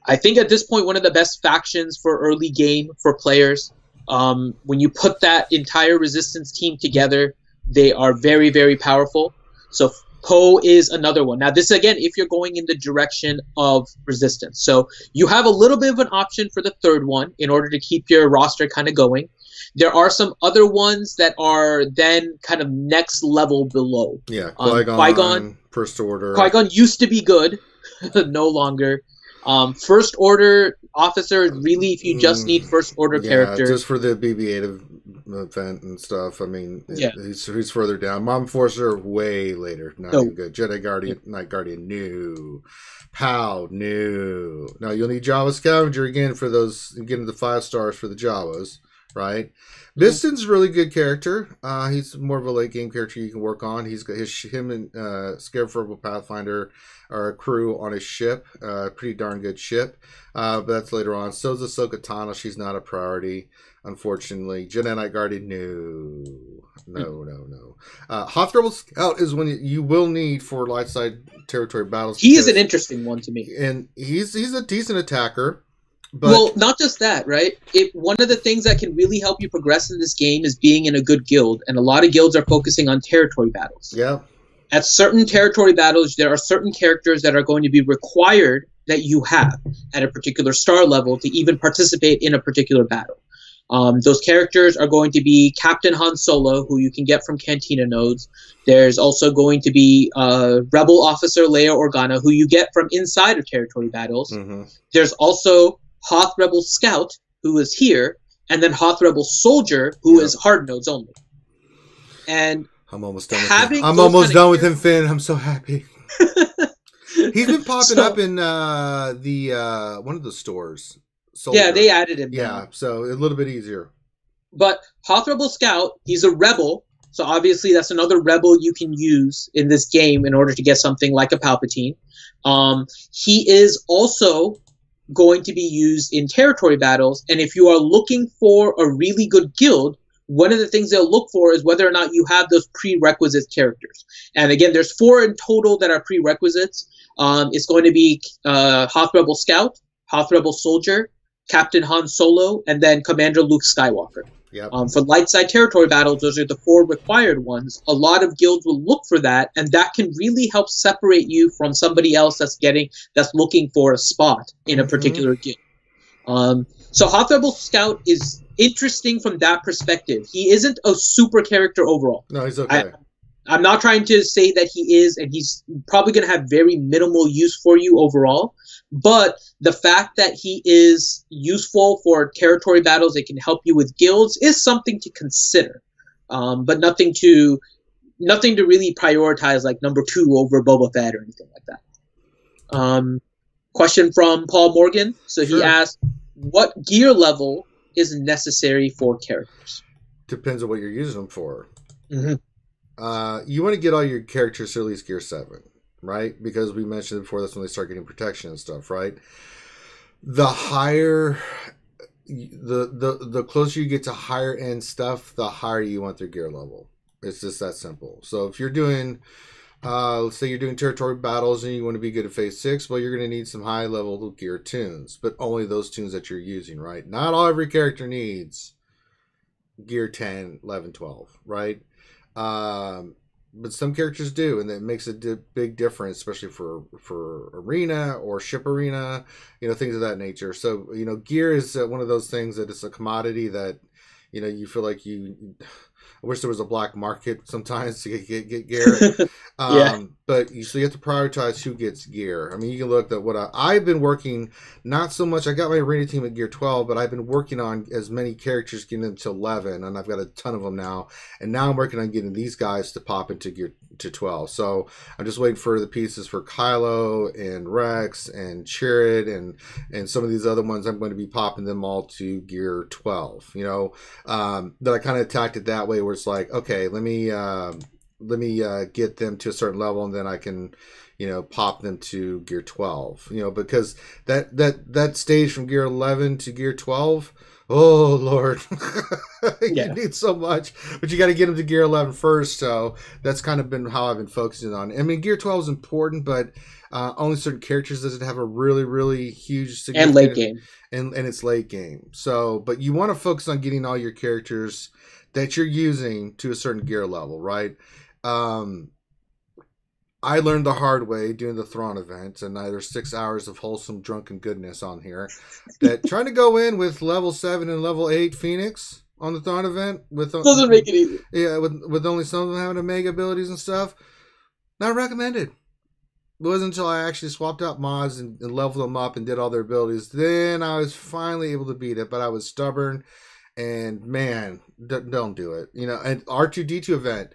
I think at this point, one of the best factions for early game for players. When you put that entire resistance team together, they are very, very powerful. So Poe is another one. Now, this, again, if you're going in the direction of resistance. So you have a little bit of an option for the third one in order to keep your roster kind of going. There are some other ones that are then kind of next level below. Yeah, Qui-Gon, First Order. Qui-Gon used to be good, no longer. First Order officer, really, if you just need First Order character. Just for the BB-8 event and stuff. I mean, he's further down. Mom Enforcer, way later. Not even good. Jedi Guardian, Night Guardian, new. POW, new. Now, you'll need Java Scavenger again for those, getting the 5 stars for the Jawas. right? Biston's a really good character. He's more of a late game character you can work on. He's got him and Scarecrow Pathfinder are a crew on his ship, pretty darn good ship. But that's later on. So's Ahsoka Tano. She's not a priority, unfortunately. Jedi Knight Guardian, no. Hoth Rebel Scout is one you will need for light side territory battles. He is an interesting one to me, and he's a decent attacker. But, well, not just that, right? One of the things that can really help you progress in this game is being in a good guild, and a lot of guilds are focusing on territory battles. Yeah. At certain territory battles, there are certain characters that are going to be required that you have at a particular star level to even participate in a particular battle. Those characters are going to be Captain Han Solo, who you can get from Cantina nodes. There's also going to be Rebel Officer Leia Organa, who you get from inside of territory battles. Mm-hmm. There's also Hoth Rebel Scout, who is here, and then Hoth Rebel Soldier, who is hard nodes only. And I'm almost done with him. I'm almost done with him, Finn. I'm so happy. He's been popping up in the one of the stores. Soldier. Yeah, they added him. Yeah, now. So a little bit easier. But Hoth Rebel Scout, he's a rebel, so obviously that's another rebel you can use in this game in order to get something like a Palpatine. He is also going to be used in territory battles, and if you are looking for a really good guild, one of the things they'll look for is whether or not you have those prerequisite characters. And again, there's 4 in total that are prerequisites. It's going to be Hoth Rebel Scout, Hoth Rebel Soldier, Captain Han Solo, and then Commander Luke Skywalker. Yep. For light side territory battles, those are the 4 required ones. A lot of guilds will look for that, and that can really help separate you from somebody else that's looking for a spot in a particular guild. So Hoth Rebel Scout is interesting from that perspective. He isn't a super character overall. No, he's okay. I'm not trying to say that he is, and he's probably going to have very minimal use for you overall. But the fact that he is useful for territory battles, it can help you with guilds, is something to consider. But nothing to really prioritize like number 2 over Boba Fett or anything like that. Question from Paul Morgan. So he asked, what gear level is necessary for characters? Depends on what you're using them for. Mm-hmm. You want to get all your characters to at least gear 7, right? Because we mentioned before, that's when they start getting protection and stuff, right? The higher, the closer you get to higher end stuff, the higher you want their gear level. It's just that simple. So if you're doing, let's say you're doing territory battles and you want to be good at phase 6, well, you're going to need some high level gear tunes, but only those tunes that you're using, right? Not every character needs gear 10, 11, 12, right? But some characters do, and it makes a big difference, especially for arena or ship arena, things of that nature. So, gear is one of those things that it's a commodity that, you feel like I wish there was a black market sometimes to get gear. But you have to prioritize who gets gear. I mean, you can look at what I've been working, not so much. I got my arena team at gear 12, but I've been working on as many characters, getting them to 11, and I've got a ton of them now. And now I'm working on getting these guys to pop into gear to 12. So I'm just waiting for the pieces for Kylo and Rex and Chirrut and some of these other ones. I'm going to be popping them all to gear 12. That I kind of attacked it that way, where it's like, okay, let me get them to a certain level, and then I can, pop them to gear 12. Because that stage from gear 11 to gear 12, oh Lord, you need so much, but you got to get them to gear 11 first. So that's kind of been how I've been focusing on. I mean, gear 12 is important, but only certain characters does it have a really, really huge significance. And late game. And it's late game. So, but you want to focus on getting all your characters that you're using to a certain gear level, right? I learned the hard way doing the Thrawn event, and there's 6 hours of wholesome drunken goodness on here, that trying to go in with level 7 and level 8 Phoenix on the Thrawn event doesn't make it easy. Yeah, with only some of them having Omega abilities and stuff, not recommended. It wasn't until I actually swapped out mods and leveled them up and did all their abilities, then I was finally able to beat it. But I was stubborn, and man, don't do it. And R2D2 event,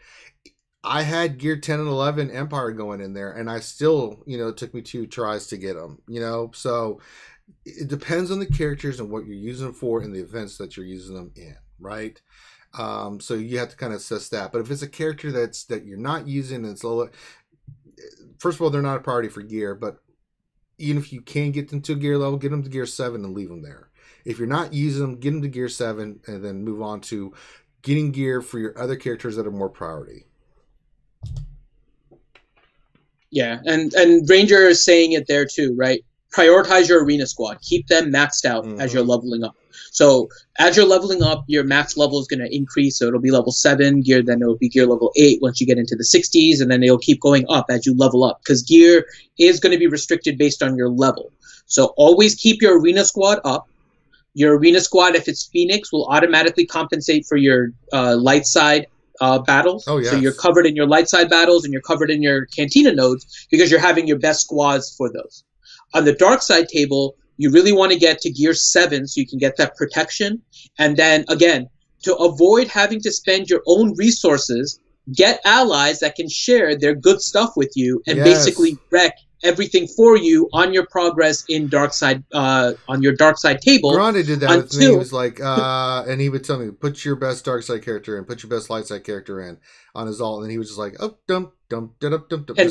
I had gear 10 and 11 Empire going in there, and I still, it took me 2 tries to get them, so it depends on the characters and what you're using them for and the events that you're using them in. right? So you have to kind of assess that. But if it's a character that you're not using, and it's low, first of all, they're not a priority for gear. But even if you can get them to a gear level, get them to gear 7 and leave them there. If you're not using them, get them to gear 7 and then move on to getting gear for your other characters that are more priority. Yeah, and Ranger is saying it there too, right? Prioritize your arena squad. Keep them maxed out as you're leveling up. So as you're leveling up, your max level is going to increase. So it'll be level 7 gear, then it'll be gear level 8 once you get into the 60s, and then it'll keep going up as you level up, because gear is going to be restricted based on your level. So always keep your arena squad up. Your arena squad, if it's Phoenix, will automatically compensate for your light side battles. Oh, yes. So you're covered in your light side battles and you're covered in your Cantina nodes because you're having your best squads for those. On the dark side table, you really want to get to gear 7 so you can get that protection. And then, again, to avoid having to spend your own resources, get allies that can share their good stuff with you and basically wreck everything for you on your progress in dark side, on your dark side table. Grande did that with me. He was like, and he would tell me, put your best dark side character in, put your best light side character in on his ult, and he was just like, oh, dump. And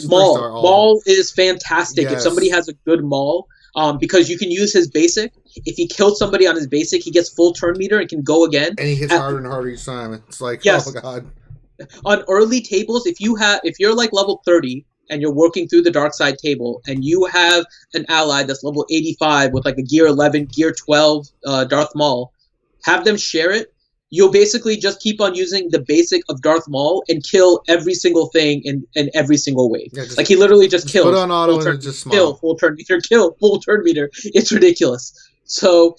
Maul is fantastic. If somebody has a good Maul, because you can use his basic. If he kills somebody on his basic, he gets full turn meter and can go again. And he hits harder and harder each time. It's like, oh my god. On early tables, if you're like level 30 and you're working through the dark side table and you have an ally that's level 85 with like a gear 11, gear 12 Darth Maul, have them share it. You'll basically just keep on using the basic of Darth Maul and kill every single thing in every single wave. Yeah, like he literally just kills. Put on auto and just kill, full turn meter, kill, full turn meter. It's ridiculous. So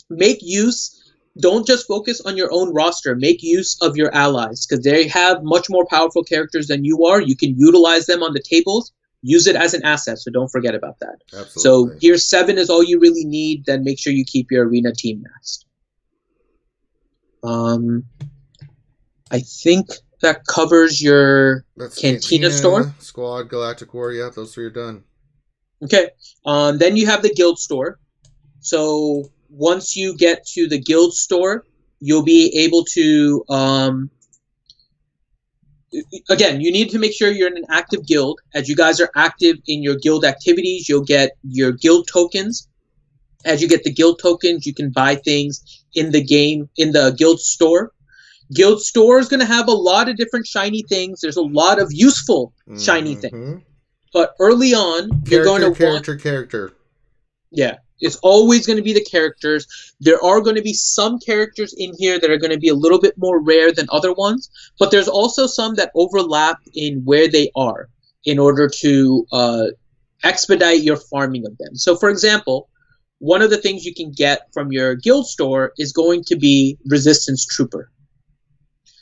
make use. Don't just focus on your own roster. Make use of your allies because they have much more powerful characters than you are. You can utilize them on the tables. Use it as an asset, so don't forget about that. Absolutely. So gear 7 is all you really need. Then make sure you keep your arena team maxed. I think that covers your Cantina store. Squad, Galactic War, yeah, those 3 are done. Okay. Then you have the guild store. So once you get to the guild store, you'll be able to again, you need to make sure you're in an active guild. As you guys are active in your guild activities, you'll get your guild tokens. As you get the guild tokens, you can buy things in the game, in the guild store. Guild store is going to have a lot of different shiny things. There's a lot of useful shiny things. But early on, you're going to character. Yeah, it's always going to be the characters. There are going to be some characters in here that are going to be a little bit more rare than other ones. But there's also some that overlap in where they are in order to expedite your farming of them. So, for example, one of the things you can get from your guild store is going to be Resistance Trooper.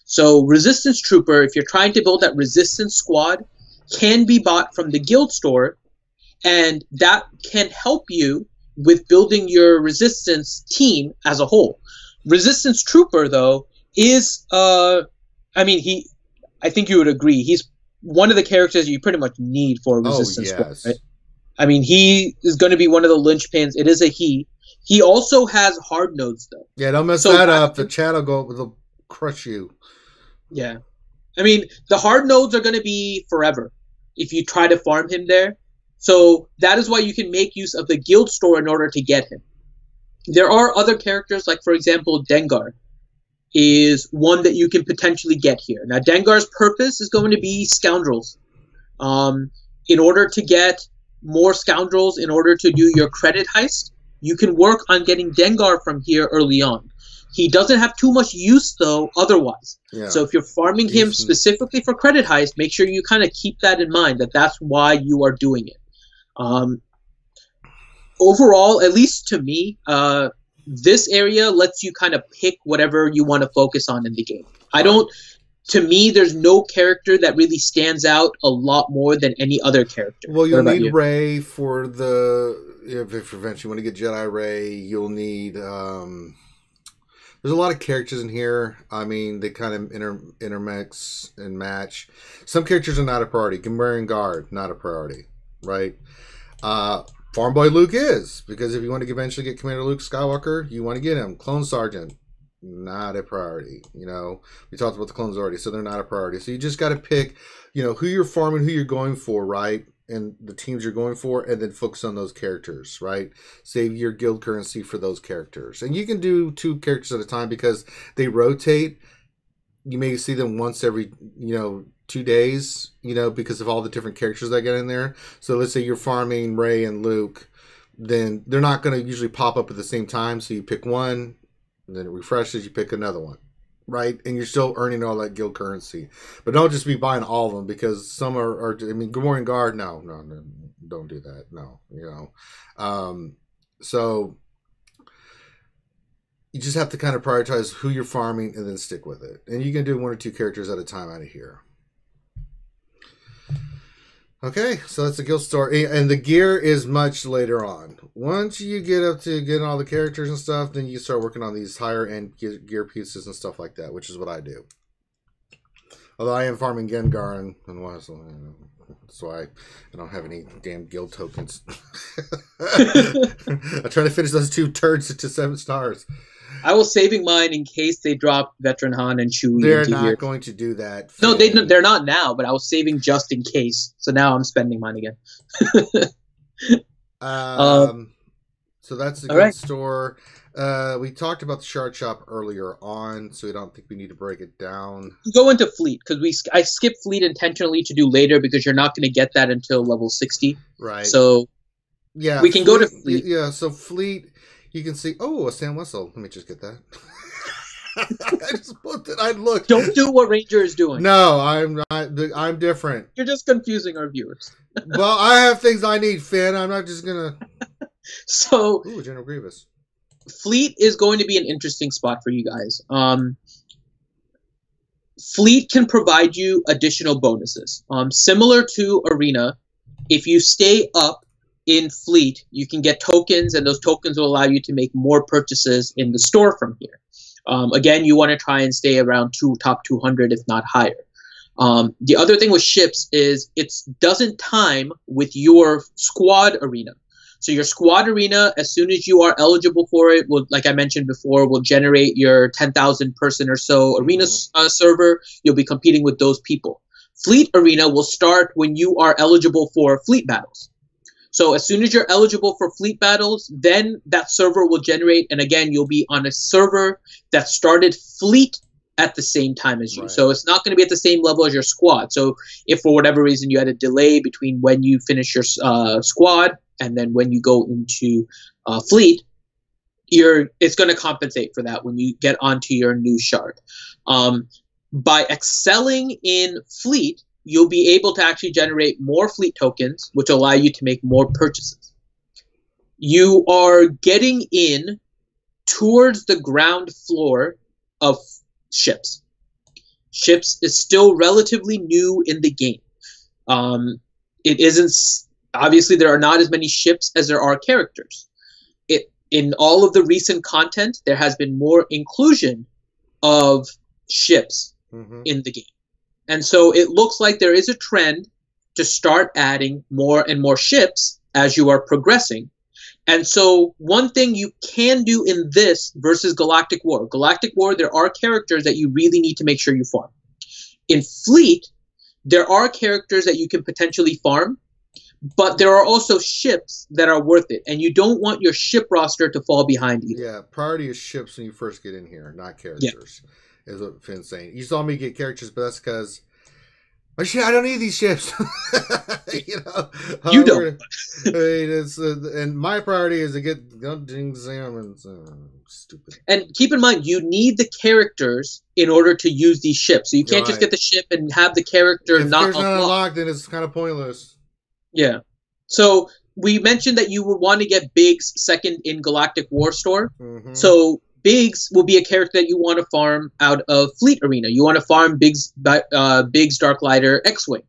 So Resistance Trooper, if you're trying to build that Resistance squad, can be bought from the guild store, and that can help you with building your Resistance team as a whole. Resistance Trooper, though, is, I think you would agree, he's one of the characters you pretty much need for a Resistance squad, right? I mean, he is going to be one of the linchpins. It is a he. He also has hard nodes, though. Yeah, don't mess that up. The chat will crush you. Yeah. I mean, the hard nodes are going to be forever if you try to farm him there. So that is why you can make use of the guild store in order to get him. There are other characters, like, for example, Dengar is one that you can potentially get here. Now, Dengar's purpose is going to be scoundrels. In order to get more scoundrels, in order to do your credit heist, you can work on getting Dengar from here early on. He doesn't have too much use, though, otherwise. Yeah. So if you're farming him specifically for credit heist, make sure you kind of keep that in mind, that that's why you are doing it. Overall, at least to me, this area lets you kind of pick whatever you want to focus on in the game. To me, there's no character that really stands out a lot more than any other character. Well, you'll need Rey for if eventually you want to get Jedi Rey, you'll need... there's a lot of characters in here. I mean, they kind of intermix and match. Some characters are not a priority. Gamorrean Guard, not a priority, right? Farm Boy Luke is, because if you want to eventually get Commander Luke Skywalker, you want to get him. Clone Sergeant, not a priority. We talked about the clones already, so they're not a priority. So you just got to pick, who you're farming, who you're going for, right? And the teams you're going for, and then focus on those characters, right? Save your guild currency for those characters. And you can do 2 characters at a time because they rotate. You may see them once every, 2 days, because of all the different characters that get in there. So let's say you're farming Ray and Luke, then they're not going to usually pop up at the same time. So you pick one, and then it refreshes, you pick another one, right? And you're still earning all that guild currency. But don't just be buying all of them, because some are good morning guard. No, don't do that. No, so you just have to kind of prioritize who you're farming and then stick with it. And you can do 1 or 2 characters at a time out of here. Okay, so that's the guild store. And the gear is much later on. Once you get up to getting all the characters and stuff, then you start working on these higher end gear pieces and stuff like that, which is what I do. Although I am farming Gengar and that's why I don't have any damn guild tokens. I'm trying to finish those 2 turds to 7 stars. I was saving mine in case they drop Veteran Han and Chewie. They're not going to do that. No, they're not now, but I was saving just in case. So now I'm spending mine again. So that's the guild store. We talked about the shard shop earlier on, so I don't think we need to break it down. Go into fleet, because I skipped fleet intentionally to do later, because you're not going to get that until level 60. Right. So yeah, we can go to fleet. Yeah, so fleet, you can see, a Sam Wessel. Let me just get that. I just looked at. I looked. Don't do what Ranger is doing. No, I'm not. I'm different. You're just confusing our viewers. Well, I have things I need, Finn. I'm not just gonna. So, General Grievous. Fleet is going to be an interesting spot for you guys. Fleet can provide you additional bonuses. Similar to Arena, if you stay up in Fleet, you can get tokens, and those tokens will allow you to make more purchases in the store from here. Again, you want to try and stay around top 200, if not higher. The other thing with ships is it doesn't time with your squad arena. So your squad arena, as soon as you are eligible for it, will, like I mentioned before, will generate your 10,000 person or so arena server. You'll be competing with those people. Fleet arena will start when you are eligible for fleet battles. So as soon as you're eligible for fleet battles, then that server will generate, and again, you'll be on a server that started fleet at the same time as you. Right. So it's not going to be at the same level as your squad. So if for whatever reason you had a delay between when you finish your squad and then when you go into fleet, it's going to compensate for that when you get onto your new shard. By excelling in fleet, you'll be able to actually generate more fleet tokens, which allow you to make more purchases. You are getting in towards the ground floor of ships. Ships is still relatively new in the game. It isn't, obviously there are not as many ships as there are characters. In all of the recent content, there has been more inclusion of ships in the game. And so it looks like there is a trend to start adding more and more ships as you are progressing. And so one thing you can do in this versus Galactic War. Galactic War, there are characters that you really need to make sure you farm. In Fleet, there are characters that you can potentially farm, but there are also ships that are worth it. And you don't want your ship roster to fall behind either. Yeah, priority is ships when you first get in here, not characters. Yeah. Is what Finn's saying. You saw me get characters, but that's because I don't need these ships. You don't. And my priority is to get examines. Stupid. And keep in mind, you need the characters in order to use these ships. So you can't just get the ship and have the character not unlocked. Then it's kind of pointless. Yeah. So we mentioned that you would want to get Biggs second in Galactic War Store. So Biggs will be a character that you want to farm out of Fleet Arena. You want to farm Biggs Darklighter X-Wing.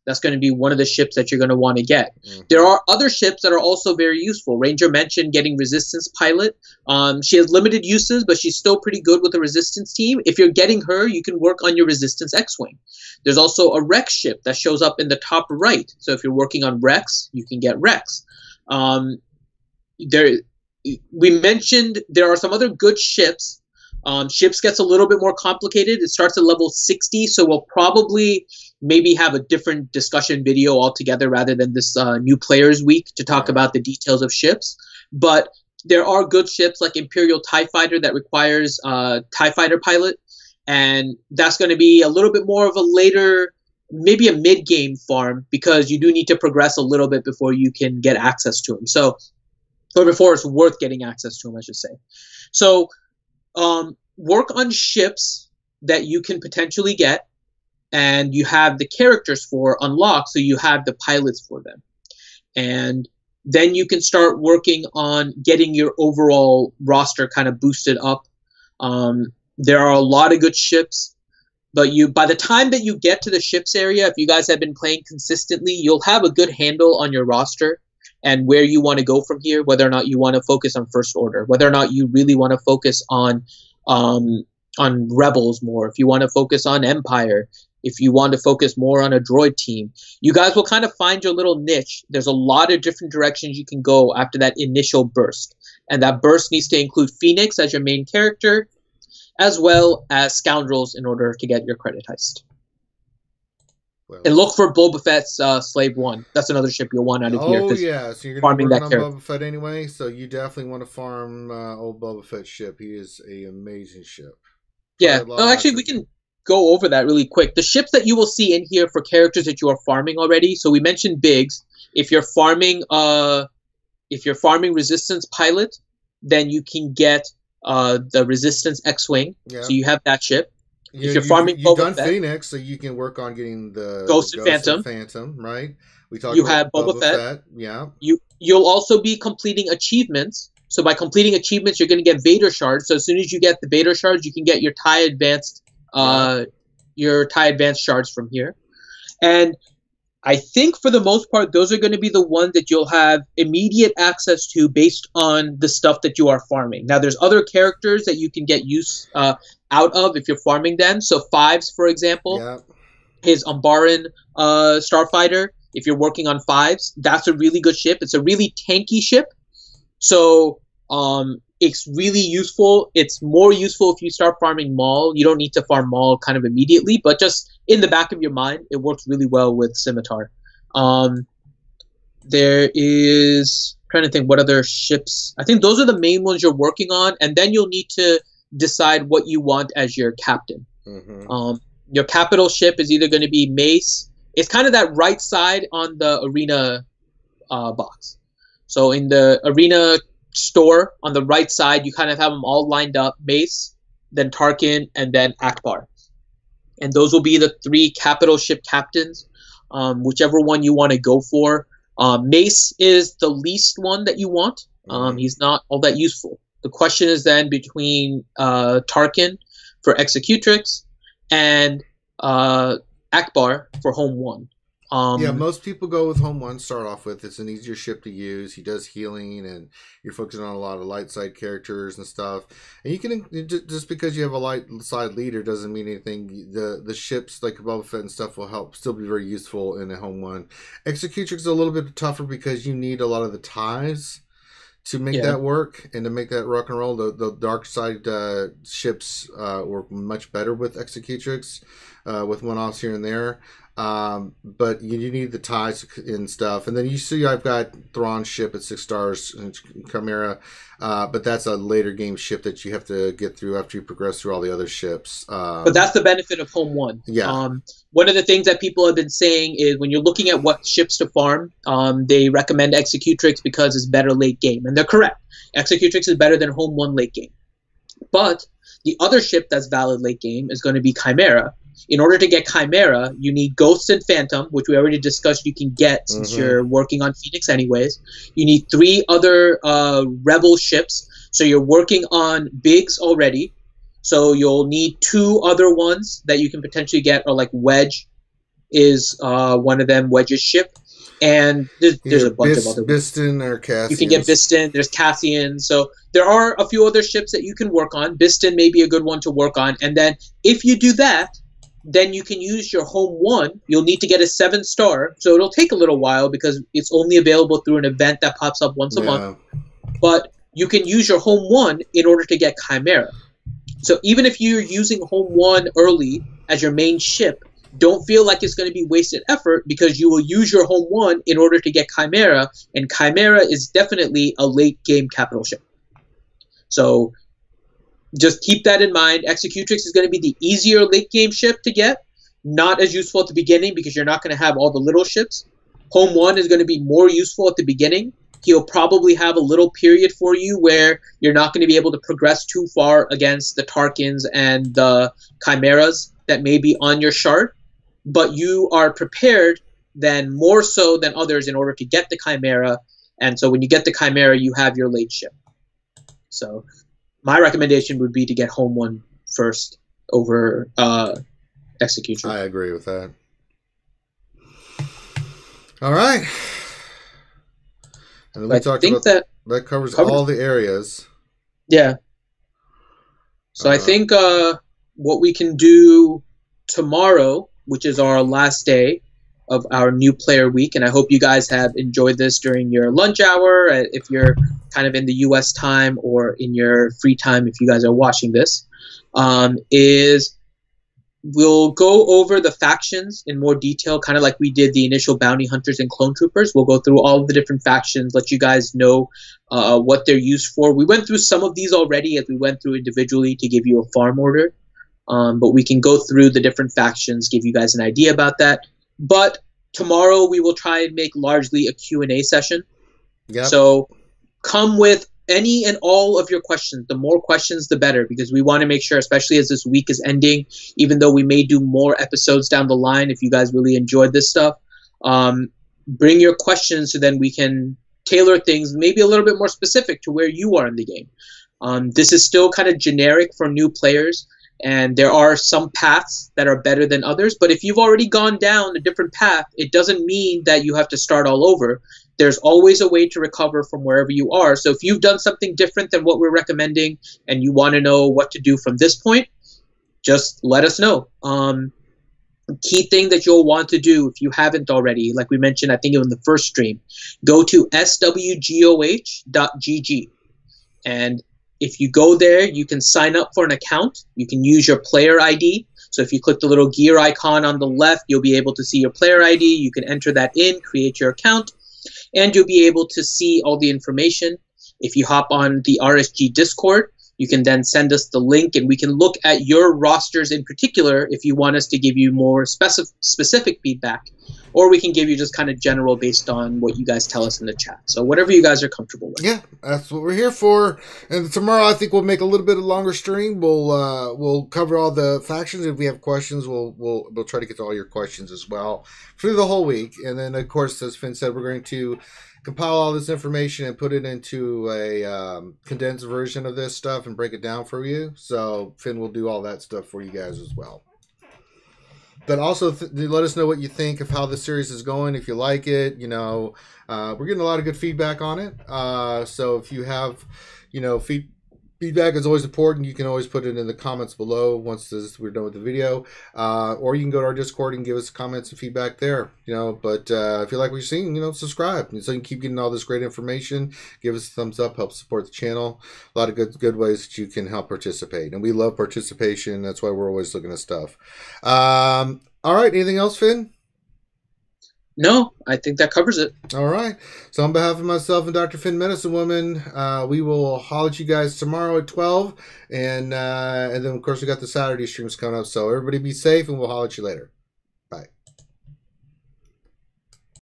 That's going to be one of the ships that you're going to want to get. There are other ships that are also very useful. Ranger mentioned getting Resistance Pilot. She has limited uses, but she's still pretty good with the Resistance team. If you're getting her, you can work on your Resistance X-Wing. There's also a Rex ship that shows up in the top right. So if you're working on Rex, you can get Rex. We mentioned there are some other good ships Ships gets a little bit more complicated. It starts at level 60, so we'll probably maybe have a different discussion video altogether rather than this new players week to talk about the details of ships. But there are good ships like Imperial TIE Fighter that requires TIE Fighter pilot, and that's going to be a little bit more of a later, maybe a mid-game farm, because you do need to progress a little bit before you can get access to them. So, or before it's worth getting access to them, I should say. So, work on ships that you can potentially get, and you have the characters for unlocked, so you have the pilots for them. And then you can start working on getting your overall roster kind of boosted up. There are a lot of good ships, but by the time that you get to the ships area, if you guys have been playing consistently, you'll have a good handle on your roster and where you want to go from here, whether or not you want to focus on First Order, whether or not you really want to focus on Rebels more, if you want to focus on Empire, if you want to focus more on a droid team. You guys will kind of find your little niche. There's a lot of different directions you can go after that initial burst. And that burst needs to include Phoenix as your main character, as well as Scoundrels in order to get your credit heist. Well, and look for Boba Fett's Slave 1. That's another ship you'll want out of here. Oh, yeah. So you're going to be working on Boba Fett anyway, so you definitely want to farm old Boba Fett's ship. He is an amazing ship. Yeah. Oh, actually, we can go over that really quick. The ships that you will see in here for characters that you are farming already. So we mentioned Biggs. If you're farming Resistance Pilot, then you can get the Resistance X-Wing. Yeah. So you have that ship. Yeah, if you're farming Boba Fett, Phoenix, so you can work on getting the Ghost and Phantom, right? We talked you have Boba Fett. Yeah. You'll also be completing achievements. So by completing achievements, you're going to get Vader shards. So as soon as you get the Vader shards, you can get your TIE Advanced shards from here. And I think for the most part, those are going to be the ones that you'll have immediate access to based on the stuff that you are farming. Now, there's other characters that you can get use out of if you're farming them. So Fives, for example, his Umbaran starfighter, if you're working on Fives, that's a really good ship. It's a really tanky ship. So it's really useful. It's more useful if you start farming Maul. You don't need to farm Maul kind of immediately, but just in the back of your mind, it works really well with Scimitar. There is, I'm trying to think what other ships. I think those are the main ones you're working on, and then you'll need to decide what you want as your captain. Mm-hmm. Your capital ship is either going to be Mace. It's kind of that right side on the arena box. So in the arena store on the right side, you kind of have them all lined up: Mace, then Tarkin, and then Akbar. And those will be the 3 capital ship captains, whichever one you want to go for. Mace is the least one that you want. He's not all that useful. The question is then between Tarkin for Executrix and Akbar for Home 1. Yeah, most people go with Home 1, start off with. It's an easier ship to use. He does healing, and you're focusing on a lot of light side characters and stuff. And you can, just because you have a light side leader doesn't mean anything. The ships like Boba Fett and stuff will still be very useful in a Home 1. Executrix is a little bit tougher because you need a lot of the ties to make that work and to make that rock and roll. The dark side ships work much better with Executrix, with one-offs here and there. But you need the ties and stuff. And then you see I've got Thrawn's ship at 6 stars, and Chimera, but that's a later game ship that you have to get through after you progress through all the other ships. But that's the benefit of Home 1. Yeah. One of the things that people have been saying is when you're looking at what ships to farm, they recommend Executrix because it's better late game. And they're correct. Executrix is better than Home 1 late game. But the other ship that's valid late game is going to be Chimera. In order to get Chimera, you need Ghost and Phantom, which we already discussed you can get since you're working on Phoenix anyways. You need 3 other Rebel ships. So you're working on Biggs already. So you'll need 2 other ones that you can potentially get, or like Wedge is one of them, Wedge's ship. And there's a bunch of other ones. Biston or Cassian. You can get Biston. There's Cassian. So there are a few other ships that you can work on. Biston may be a good one to work on. And then if you do that, then you can use your Home 1. You'll need to get a 7-star. So it'll take a little while because it's only available through an event that pops up once a month. But you can use your Home 1 in order to get Chimera. So even if you're using Home 1 early as your main ship, don't feel like it's going to be wasted effort, because you will use your Home 1 in order to get Chimera, and Chimera is definitely a late game capital ship. So just keep that in mind. Executrix is going to be the easier late game ship to get, not as useful at the beginning because you're not going to have all the little ships. Home 1 is going to be more useful at the beginning. He'll probably have a little period for you where you're not going to be able to progress too far against the Tarkins and the Chimeras that may be on your shard, but you are prepared then more so than others in order to get the Chimera, and so when you get the Chimera, you have your late ship. So my recommendation would be to get Home 1 first over Execution. I agree with that. All right. And then we talked about that covers all the areas. Yeah. So I think what we can do tomorrow, which is our last day of our new player week, and I hope you guys have enjoyed this during your lunch hour, if you're kind of in the U.S. time, or in your free time if you guys are watching this, is we'll go over the factions in more detail, kind of like we did the initial bounty hunters and clone troopers. We'll go through all of the different factions, let you guys know what they're used for. We went through some of these already as we went through individually to give you a farm order, but we can go through the different factions, give you guys an idea about that. But tomorrow we will try and make largely a Q&A session. Yep. So come with any and all of your questions. The more questions, the better, because we want to make sure, especially as this week is ending, even though we may do more episodes down the line, if you guys really enjoyed this stuff, bring your questions so then we can tailor things maybe a little bit more specific to where you are in the game. This is still kind of generic for new players, and there are some paths that are better than others, but if you've already gone down a different path, it doesn't mean that you have to start all over. There's always a way to recover from wherever you are. So if you've done something different than what we're recommending and you want to know what to do from this point, just let us know. Key thing that you'll want to do if you haven't already, like we mentioned, I think in the first stream, go to swgoh.gg. And if you go there, you can sign up for an account. You can use your player ID. So if you click the little gear icon on the left, you'll be able to see your player ID. You can enter that in, create your account, and you'll be able to see all the information. If you hop on the RSG Discord, you can then send us the link, and we can look at your rosters in particular if you want us to give you more specific feedback, or we can give you just kind of general based on what you guys tell us in the chat. So whatever you guys are comfortable with. Yeah, that's what we're here for. And tomorrow I think we'll make a little bit of longer stream. We'll cover all the factions. If we have questions, we'll try to get to all your questions as well through the whole week. And then of course, as Finn said, we're going to compile all this information and put it into a condensed version of this stuff and break it down for you. So Finn will do all that stuff for you guys as well. But also let us know what you think of how the series is going. If you like it, we're getting a lot of good feedback on it. So if you have, feedback is always important. You can always put it in the comments below once we're done with the video. Or you can go to our Discord and give us comments and feedback there. But if you like what you're seeing, subscribe. So you can keep getting all this great information. Give us a thumbs up, help support the channel. A lot of good ways that you can help participate. And we love participation. That's why we're always looking at stuff. All right. Anything else, Finn? No, I think that covers it. All right. So on behalf of myself and Dr. Finn Medicine Woman, we will holler at you guys tomorrow at 12. And then, of course, we got the Saturday streams coming up. So everybody be safe, and we'll holler at you later.